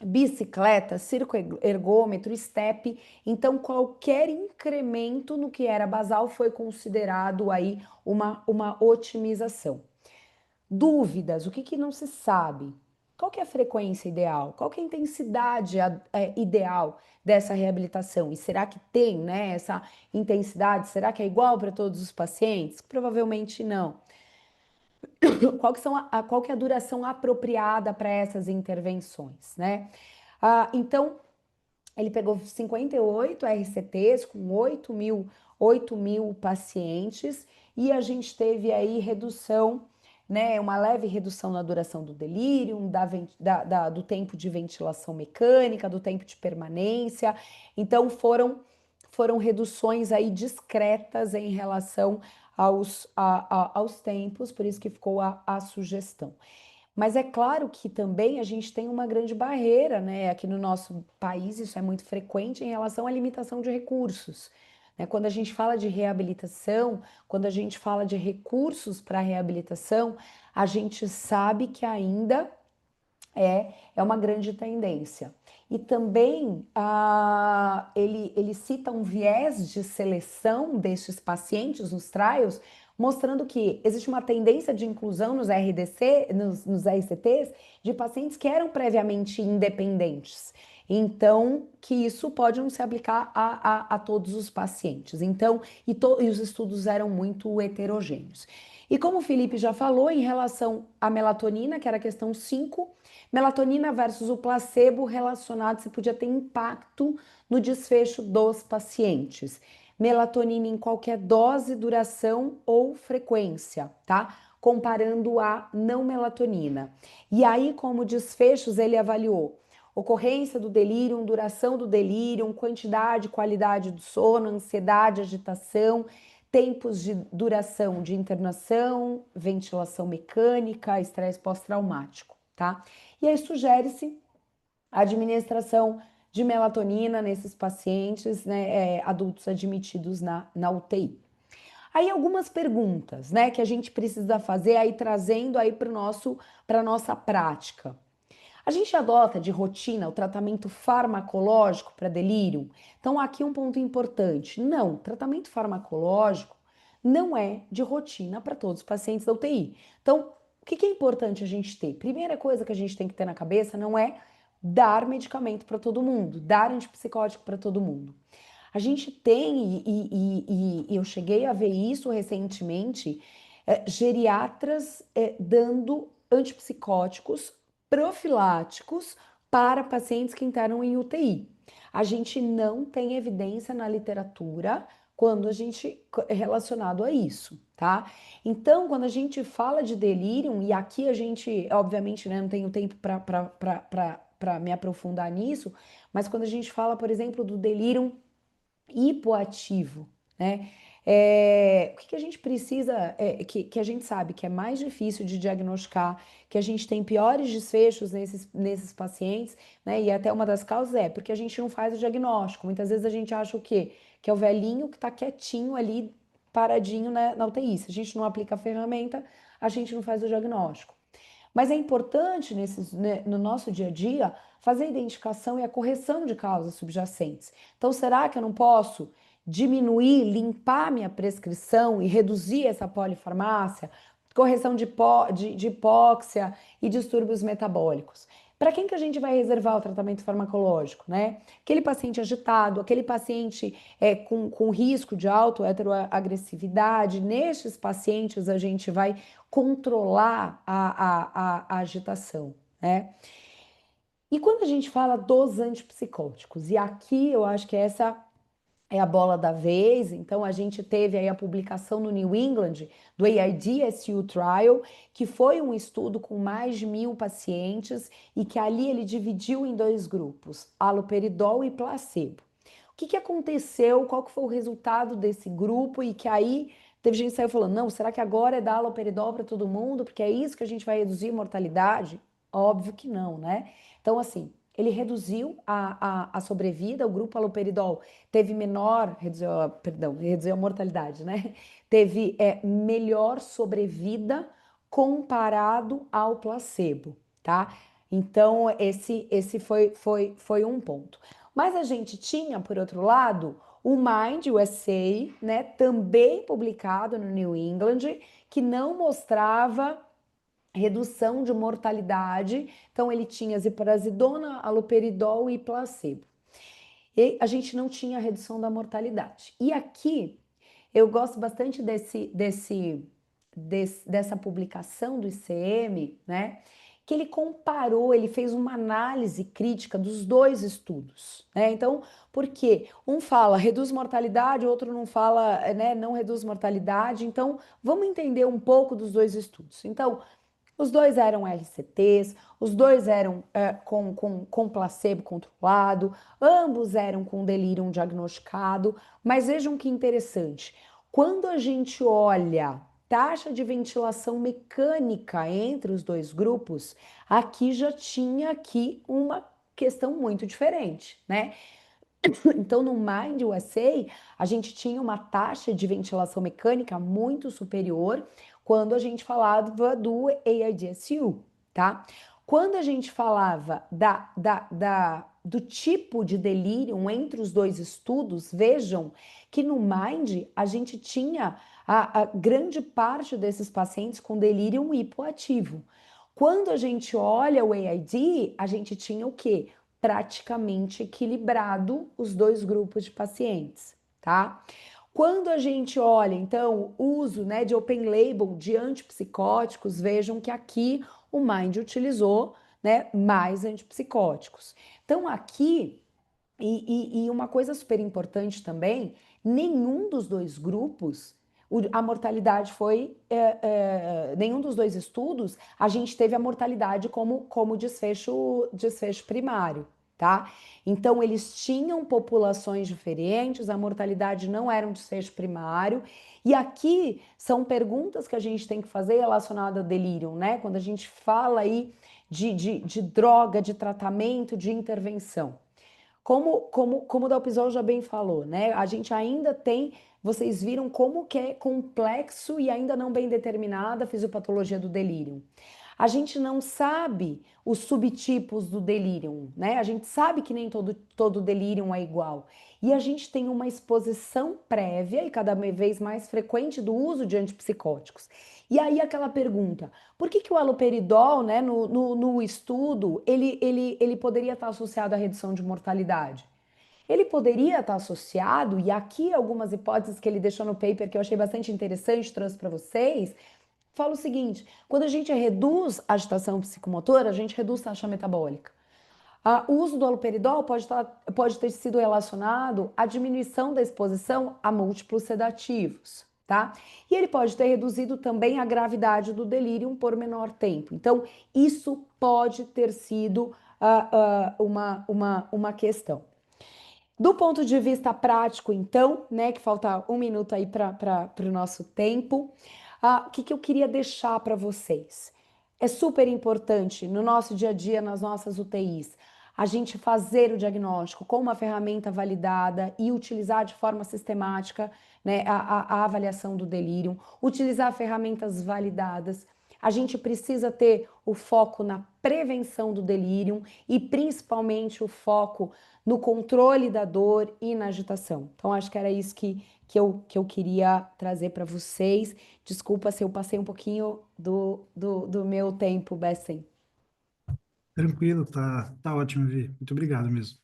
bicicleta, circo-ergômetro, step. Então, qualquer incremento no que era basal foi considerado aí uma otimização. Dúvidas, o que não se sabe? Qual que é a frequência ideal? Qual que é a intensidade ideal dessa reabilitação? E será que tem, né, essa intensidade? Será que é igual para todos os pacientes? Provavelmente não. Qual que é a duração apropriada para essas intervenções, né? Então, ele pegou 58 RCTs com 8 mil pacientes e a gente teve aí redução, né, uma leve redução na duração do delírio, do tempo de ventilação mecânica, do tempo de permanência. Então, foram reduções aí discretas em relação aos tempos, por isso que ficou a sugestão. Mas é claro que também a gente tem uma grande barreira, né? Aqui no nosso país isso é muito frequente em relação à limitação de recursos, né? Quando a gente fala de reabilitação, quando a gente fala de recursos para reabilitação, a gente sabe que ainda é uma grande tendência. E também ele cita um viés de seleção destes pacientes nos trials, mostrando que existe uma tendência de inclusão nos RCTs de pacientes que eram previamente independentes. Então, que isso pode não se aplicar a todos os pacientes. Então, e os estudos eram muito heterogêneos. E como o Felipe já falou, em relação à melatonina, que era a questão 5, melatonina versus o placebo relacionado se podia ter impacto no desfecho dos pacientes. Melatonina em qualquer dose, duração ou frequência, tá? Comparando a não melatonina. E aí, como desfechos, ele avaliou ocorrência do delírio, duração do delírio, quantidade, qualidade do sono, ansiedade, agitação, tempos de duração de internação, ventilação mecânica, estresse pós-traumático, tá? E aí sugere-se a administração de melatonina nesses pacientes, né, adultos admitidos na UTI. Aí algumas perguntas, né, que a gente precisa fazer aí trazendo aí para a nossa prática. A gente adota de rotina o tratamento farmacológico para delírio? Então, aqui um ponto importante. Não, tratamento farmacológico não é de rotina para todos os pacientes da UTI. Então, o que é importante a gente ter? Primeira coisa que a gente tem que ter na cabeça não é dar medicamento para todo mundo, dar antipsicótico para todo mundo. A gente tem, e eu cheguei a ver isso recentemente, geriatras dando antipsicóticos profiláticos para pacientes que internam em UTI. A gente não tem evidência na literatura quando a gente relacionado a isso, tá? Então, quando a gente fala de delírio, e aqui a gente, obviamente, né, não tenho tempo para me aprofundar nisso, mas quando a gente fala, por exemplo, do delírio hipoativo, né? O que a gente precisa, que a gente sabe que é mais difícil de diagnosticar, que a gente tem piores desfechos nesses pacientes, né? E até uma das causas é porque a gente não faz o diagnóstico. Muitas vezes a gente acha o quê? Que é o velhinho que tá quietinho ali, paradinho na UTI. Se a gente não aplica a ferramenta, a gente não faz o diagnóstico. Mas é importante no nosso dia a dia fazer a identificação e a correção de causas subjacentes. Então, será que eu não posso diminuir, limpar minha prescrição e reduzir essa polifarmácia, correção de hipóxia e distúrbios metabólicos? Para quem que a gente vai reservar o tratamento farmacológico, né? Aquele paciente agitado, aquele paciente com risco de autoheteroagressividade, nestes pacientes a gente vai controlar a agitação, né? E quando a gente fala dos antipsicóticos, e aqui eu acho que essa é a bola da vez, então a gente teve aí a publicação no New England do AIDS-SU Trial, que foi um estudo com mais de 1.000 pacientes e que ali ele dividiu em 2 grupos, haloperidol e placebo. O que aconteceu, qual que foi o resultado desse grupo e que aí teve gente que saiu falando, não, será que agora é dar haloperidol para todo mundo, porque é isso que a gente vai reduzir a mortalidade? Óbvio que não, né? Então, assim, ele reduziu a sobrevida, o grupo haloperidol teve menor, reduziu a mortalidade, né? Teve melhor sobrevida comparado ao placebo, tá? Então, esse foi um ponto. Mas a gente tinha, por outro lado, o Mind USA, né, também publicado no New England, que não mostrava redução de mortalidade. Então, ele tinha ziprasidona, haloperidol e placebo. E a gente não tinha redução da mortalidade. E aqui, eu gosto bastante dessa publicação do ICM, né? Que ele comparou, ele fez uma análise crítica dos dois estudos, né? Então, por quê? Um fala reduz mortalidade, o outro não fala, né, não reduz mortalidade. Então, vamos entender um pouco dos dois estudos. Então, os dois eram LCTs, os dois eram com placebo controlado, ambos eram com delírio diagnosticado, mas vejam que interessante. Quando a gente olha taxa de ventilação mecânica entre os dois grupos, aqui já tinha aqui uma questão muito diferente, né? Então, no Mind USA, a gente tinha uma taxa de ventilação mecânica muito superior quando a gente falava do AIDSU, tá? Quando a gente falava do tipo de delírio entre os dois estudos, vejam que no Mind a gente tinha a grande parte desses pacientes com delírio hipoativo. Quando a gente olha o AID, a gente tinha o quê? Praticamente equilibrado os dois grupos de pacientes, tá? Quando a gente olha, então, o uso, né, de open label de antipsicóticos, vejam que aqui o Mind utilizou, né, mais antipsicóticos. Então, aqui, e uma coisa super importante também, nenhum dos dois grupos, a mortalidade foi, nenhum dos dois estudos, a gente teve a mortalidade como desfecho primário, tá? Então, eles tinham populações diferentes, a mortalidade não era um desfecho primário, e aqui são perguntas que a gente tem que fazer relacionadas ao delírio, né? Quando a gente fala aí de droga, de tratamento, de intervenção. Como o Dalpisol já bem falou, né? A gente ainda tem, vocês viram como que é complexo e ainda não bem determinada a fisiopatologia do delírio. A gente não sabe os subtipos do delírio, né? A gente sabe que nem todo delírio é igual. E a gente tem uma exposição prévia e cada vez mais frequente do uso de antipsicóticos. E aí aquela pergunta, por que o haloperidol, né, no estudo, ele poderia estar associado à redução de mortalidade? Ele poderia estar associado, e aqui algumas hipóteses que ele deixou no paper que eu achei bastante interessante, trouxe para vocês, fala o seguinte, quando a gente reduz a agitação psicomotora, a gente reduz a taxa metabólica. O uso do haloperidol pode ter sido relacionado à diminuição da exposição a múltiplos sedativos, tá? E ele pode ter reduzido também a gravidade do delírio por menor tempo. Então, isso pode ter sido uma questão. Do ponto de vista prático, então, né, que falta um minuto aí para o nosso tempo, o que eu queria deixar para vocês? É super importante no nosso dia a dia, nas nossas UTIs, a gente fazer o diagnóstico com uma ferramenta validada e utilizar de forma sistemática, né, a avaliação do delírio, utilizar ferramentas validadas. A gente precisa ter o foco na prevenção do delírio e principalmente o foco no controle da dor e na agitação. Então, acho que era isso que eu queria trazer para vocês. Desculpa se eu passei um pouquinho do meu tempo, Bessen. Tranquilo, tá ótimo, Vi. Muito obrigado mesmo.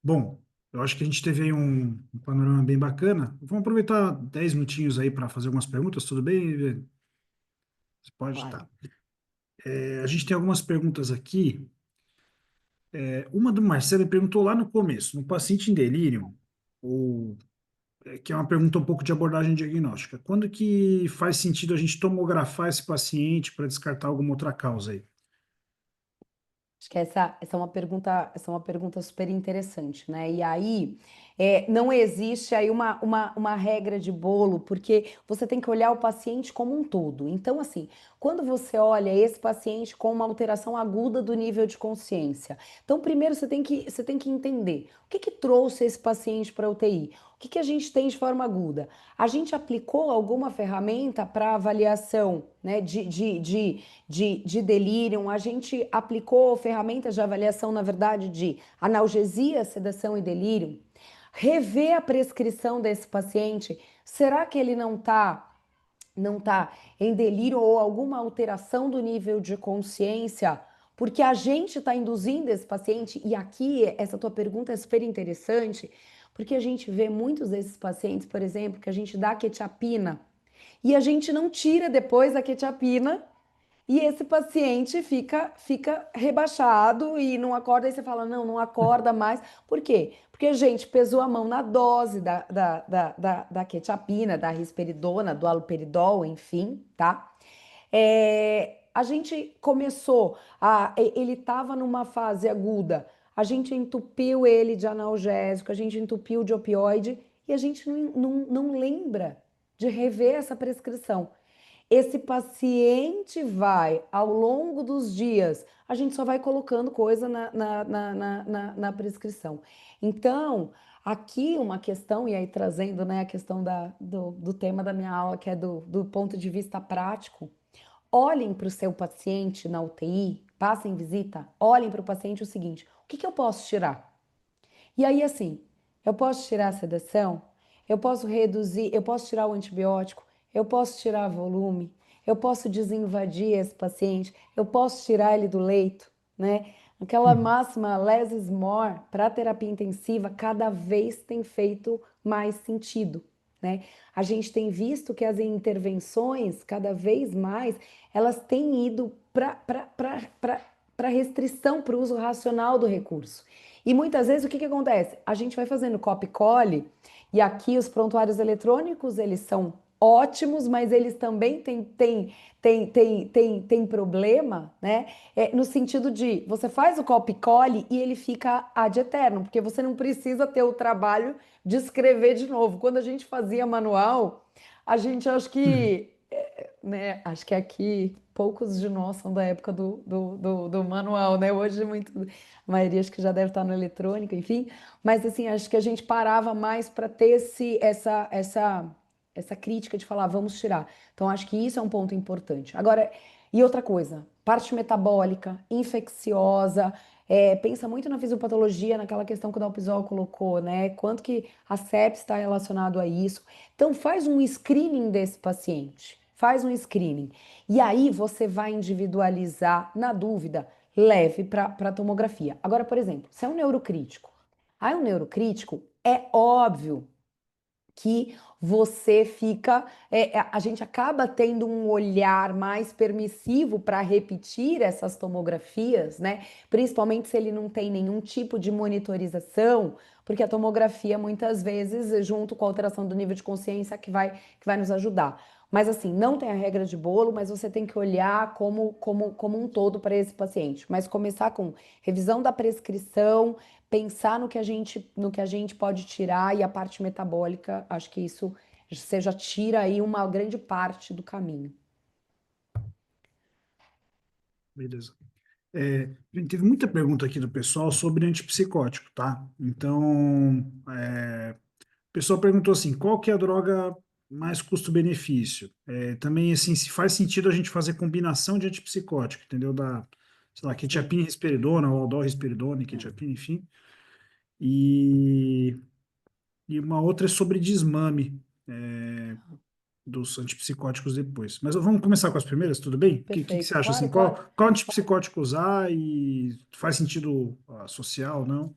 Bom, eu acho que a gente teve aí um panorama bem bacana. Vamos aproveitar 10 minutinhos aí para fazer algumas perguntas, tudo bem, Vi? Você pode Claro. estar. A gente tem algumas perguntas aqui. Uma do Marcelo ele perguntou lá no começo, no paciente em delírio, que é uma pergunta um pouco de abordagem diagnóstica. Quando que faz sentido a gente tomografar esse paciente para descartar alguma outra causa aí? Acho que essa é uma pergunta super interessante, né? E aí, não existe aí uma regra de bolo, porque você tem que olhar o paciente como um todo. Então, assim, quando você olha esse paciente com uma alteração aguda do nível de consciência, então, primeiro você tem que entender o que que trouxe esse paciente para a UTI, o que que a gente tem de forma aguda. A gente aplicou alguma ferramenta para avaliação, né, de delírio, a gente aplicou ferramentas de avaliação, na verdade, de analgesia, sedação e delírio. Rever a prescrição desse paciente. Será que ele não tá em delírio ou alguma alteração do nível de consciência? Porque a gente está induzindo esse paciente, e aqui essa tua pergunta é super interessante, porque a gente vê muitos desses pacientes, por exemplo, que a gente dá quetiapina e a gente não tira depois a quetiapina e esse paciente fica rebaixado e não acorda, aí você fala, não, não acorda mais. Por quê? Porque a gente pesou a mão na dose da quetiapina, da risperidona, do haloperidol, enfim, tá? A gente começou, ele estava numa fase aguda, a gente entupiu ele de analgésico, a gente entupiu de opioide e a gente não lembra de rever essa prescrição. Esse paciente vai, ao longo dos dias, a gente só vai colocando coisa na prescrição. Então, aqui uma questão, e aí trazendo, né, a questão do tema da minha aula, que é do ponto de vista prático, olhem para o seu paciente na UTI, passem visita, olhem para o paciente o seguinte: o que que eu posso tirar? E aí, assim, eu posso tirar a sedação, eu posso reduzir, eu posso tirar o antibiótico, eu posso tirar volume, eu posso desinvadir esse paciente, eu posso tirar ele do leito, né? Aquela máxima less is more para a terapia intensiva cada vez tem feito mais sentido, né? A gente tem visto que as intervenções, cada vez mais, elas têm ido para restrição, para o uso racional do recurso. E muitas vezes o que que acontece? A gente vai fazendo copy cole e aqui os prontuários eletrônicos, eles são ótimos, mas eles também têm problema, né? No sentido de você faz o copy cole e ele fica ad eternum, porque você não precisa ter o trabalho de escrever de novo. Quando a gente fazia manual, a gente acho que né? Acho que aqui poucos de nós são da época do manual, né? Hoje muito, a maioria acho que já deve estar no eletrônico, enfim. Mas assim, acho que a gente parava mais para ter essa crítica de falar, vamos tirar. Então, acho que isso é um ponto importante. Agora, e outra coisa, parte metabólica, infecciosa, pensa muito na fisiopatologia, naquela questão que o Dalpisol colocou, né? Quanto que a sepsis está relacionado a isso. Então, faz um screening desse paciente. Faz um screening. E aí você vai individualizar, na dúvida, leve para a tomografia. Agora, por exemplo, se é um neurocrítico. Aí, um neurocrítico, é óbvio que você fica, a gente acaba tendo um olhar mais permissivo para repetir essas tomografias, né? Principalmente se ele não tem nenhum tipo de monitorização, porque a tomografia muitas vezes, junto com a alteração do nível de consciência, que vai nos ajudar. Mas assim, não tem a regra de bolo, mas você tem que olhar como um todo para esse paciente. Mas começar com revisão da prescrição, pensar no que a gente pode tirar e a parte metabólica, acho que isso você já tira aí uma grande parte do caminho. Beleza. Teve muita pergunta aqui do pessoal sobre antipsicótico, tá? Então, o pessoal perguntou assim, qual que é a droga mais custo-benefício? Também, assim, se faz sentido a gente fazer combinação de antipsicótico, entendeu? Sei lá, quetiapina e risperidona, ou aldol risperidona e quetiapina, enfim. E, e uma outra é sobre desmame, dos antipsicóticos depois. Mas vamos começar com as primeiras, tudo bem? O que você Perfeito, acha, assim, claro, claro. qual antipsicótico usar e faz sentido associar ou não?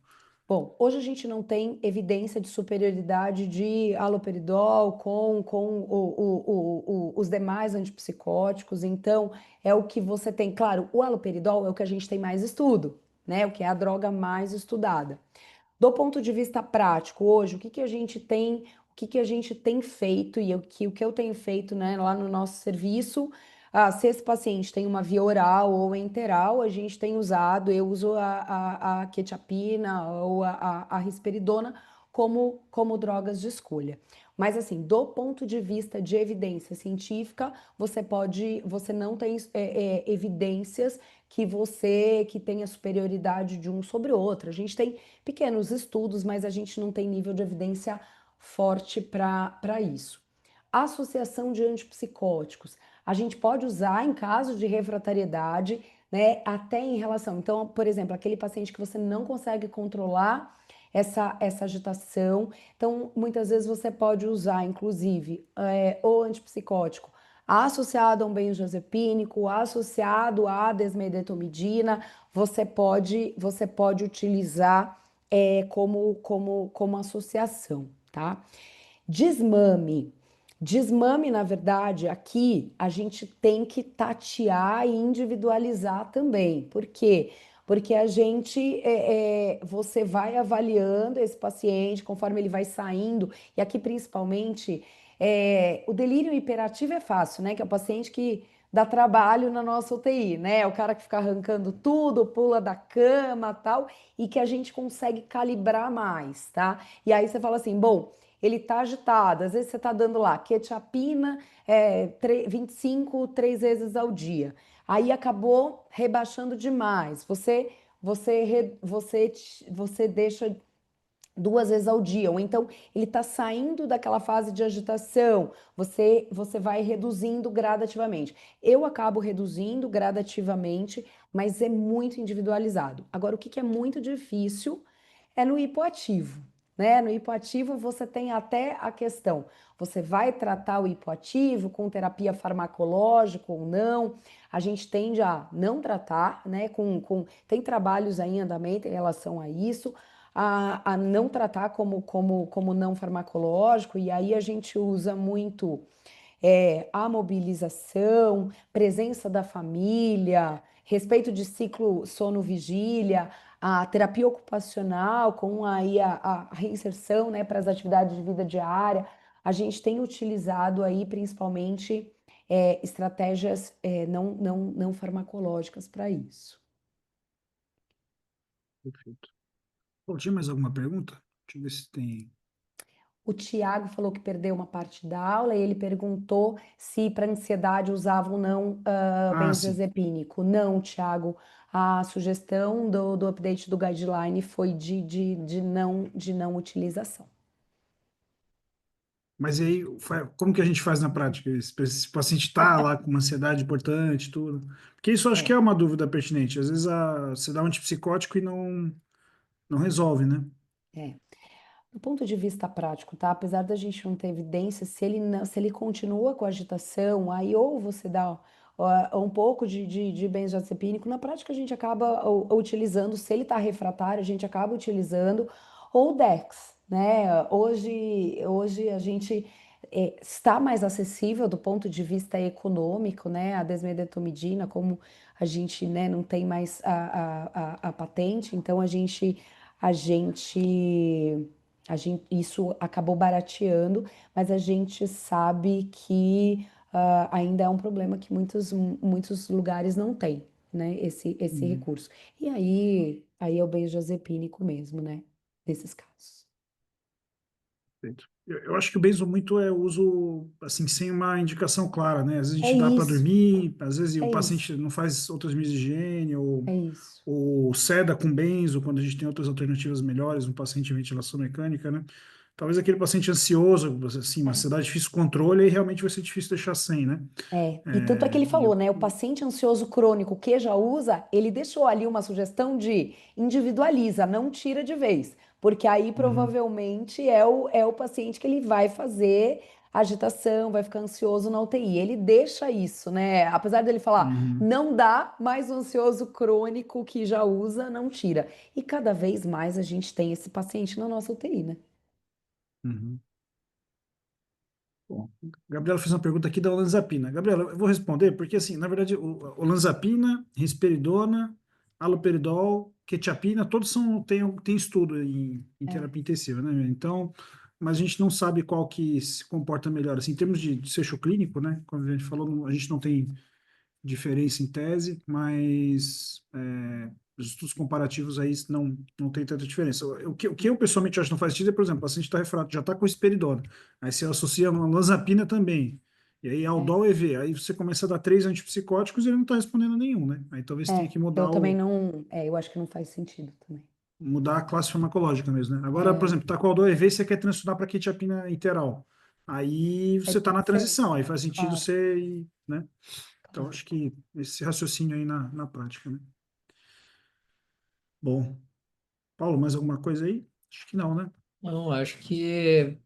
Bom, hoje a gente não tem evidência de superioridade de haloperidol com os demais antipsicóticos, então é o que você tem. Claro, o haloperidol é o que a gente tem mais estudo, né? O que é a droga mais estudada. Do ponto de vista prático, hoje, o que que a gente tem feito e o que eu tenho feito, né, lá no nosso serviço, se esse paciente tem uma via oral ou enteral, a gente tem usado, eu uso a quetiapina ou a risperidona como drogas de escolha. Mas assim, do ponto de vista de evidência científica, você não tem evidências que tenha superioridade de um sobre o outro. A gente tem pequenos estudos, mas a gente não tem nível de evidência forte para isso. Associação de antipsicóticos. A gente pode usar em caso de refratariedade, né, até em relação. Então, por exemplo, aquele paciente que você não consegue controlar essa agitação. Então, muitas vezes você pode usar, inclusive, o antipsicótico associado a um benzodiazepínico, associado à desmedetomidina, você pode utilizar como associação, tá? Desmame. Desmame, na verdade, aqui a gente tem que tatear e individualizar também. Por quê? Porque você vai avaliando esse paciente conforme ele vai saindo, e aqui principalmente o delírio hiperativo é fácil, né? Que é o paciente que dá trabalho na nossa UTI, né? É o cara que fica arrancando tudo, pula da cama, tal, e que a gente consegue calibrar mais, tá? E aí você fala assim, bom, ele tá agitado, às vezes você tá dando lá quetiapina, 25, 3 vezes ao dia. Aí acabou rebaixando demais. Você deixa 2 vezes ao dia, ou então ele está saindo daquela fase de agitação, você vai reduzindo gradativamente. Eu acabo reduzindo gradativamente, mas é muito individualizado. Agora, o que é muito difícil é no hipoativo, né? No hipoativo você tem até a questão, você vai tratar o hipoativo com terapia farmacológica ou não? A gente tende a não tratar, né? Tem trabalhos aí em andamento em relação a isso, a não tratar como não farmacológico, e aí a gente usa muito a mobilização, presença da família, respeito de ciclo sono-vigília, a terapia ocupacional com aí a reinserção, né, para as atividades de vida diária. A gente tem utilizado aí principalmente estratégias não farmacológicas para isso. Perfeito. Bom, tinha mais alguma pergunta? Deixa eu ver se tem. O Tiago falou que perdeu uma parte da aula e ele perguntou se para ansiedade usava ou não Ah, sim. benzodiazepínico. Não, Tiago, a sugestão do update do guideline foi de não utilização. Mas e aí, como que a gente faz na prática? Esse paciente está lá com uma ansiedade importante, tudo. Porque isso eu acho que É, é uma dúvida pertinente. Às vezes você dá um antipsicótico e não resolve, né? é. Do ponto de vista prático, tá? Apesar da gente não ter evidência, se ele continua com agitação, aí ou você dá um pouco de benzodiazepínico, na prática a gente acaba utilizando, se ele está refratário, a gente acaba utilizando, ou Dex, né? Hoje a gente está mais acessível do ponto de vista econômico, né? A desmedetomidina, como a gente, né, não tem mais a patente, então a gente isso acabou barateando, mas a gente sabe que ainda é um problema que muitos lugares não têm, né? Esse Uhum. recurso. E aí é o benzodiazepínico mesmo, né? Nesses casos. Perfeito. Eu acho que o benzo muito é uso, assim, sem uma indicação clara, né? Às vezes a É gente dá para isso, dormir, às vezes o é isso, paciente não faz outras medidas de higiene, é isso. ou seda com benzo, quando a gente tem outras alternativas melhores, um paciente em ventilação mecânica, né? Talvez aquele paciente ansioso, assim, uma ansiedade de difícil controle, aí realmente vai ser difícil deixar sem, né? E tanto é que É, ele falou, né? O paciente ansioso crônico que já usa, ele deixou ali uma sugestão de individualiza, não tira de vez, porque aí uhum, provavelmente é o paciente que ele vai fazer agitação, vai ficar ansioso na UTI. Ele deixa isso, né? Apesar dele falar, uhum, não dá, mas o ansioso crônico que já usa, não tira. E cada vez mais a gente tem esse paciente na nossa UTI, né? uhum. Bom, Gabriela fez uma pergunta aqui da olanzapina. Gabriela, eu vou responder, porque assim, na verdade, olanzapina, risperidona, haloperidol, quetiapina, todos tem estudo em É. terapia intensiva, né? Então, mas a gente não sabe qual que se comporta melhor, assim, em termos de desfecho clínico, né? Como a gente falou, a gente não tem diferença em tese, mas os estudos comparativos aí não tem tanta diferença. O que eu pessoalmente acho que não faz sentido é, por exemplo, o paciente está refratário, já está com risperidona, aí você associa uma olanzapina também, e aí Aldol EV, aí você começa a dar 3 antipsicóticos e ele não está respondendo a nenhum, né? Aí talvez tenha que Eu também não. Eu acho que não faz sentido também. mudar a classe farmacológica mesmo, né? Agora, por exemplo, tá com Aldol EV, você quer transtornar para quetiapina interal. Aí você está na diferente, transição, aí faz sentido claro, você ir, né? Então, claro. acho que esse raciocínio aí na prática, né? Bom, Paulo, mais alguma coisa aí? Acho que não, né? Não, acho que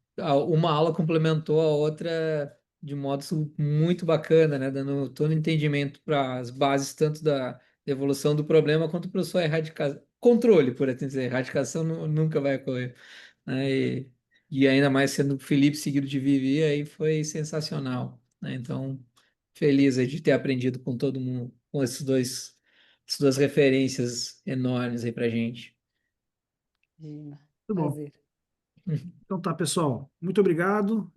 uma aula complementou a outra de modo muito bacana, né? Dando todo o entendimento para as bases tanto da evolução do problema quanto para a sua erradicação. Controle, por assim dizer. Erradicação nunca vai ocorrer, né? E ainda mais sendo Felipe seguido de Vivi, aí foi sensacional, né? Então, feliz aí de ter aprendido com todo mundo, com essas duas referências enormes aí pra gente. Imagina. Muito bom. Prazer. Então tá, pessoal. Muito obrigado.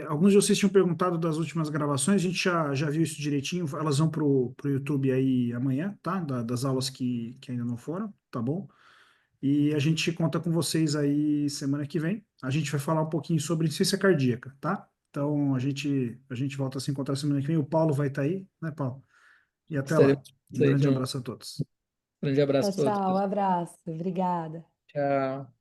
Alguns de vocês tinham perguntado das últimas gravações, a gente já viu isso direitinho. Elas vão pro YouTube aí amanhã, tá? Das aulas que ainda não foram, tá bom? E a gente conta com vocês aí semana que vem. A gente vai falar um pouquinho sobre insuficiência cardíaca, tá? Então a gente volta a se encontrar semana que vem. O Paulo vai estar aí, né, Paulo? E até lá. Estaremos Um aí, grande Bruno. abraço a todos. Grande abraço Tchau, a todos. tchau. Abraço. Obrigada. Tchau.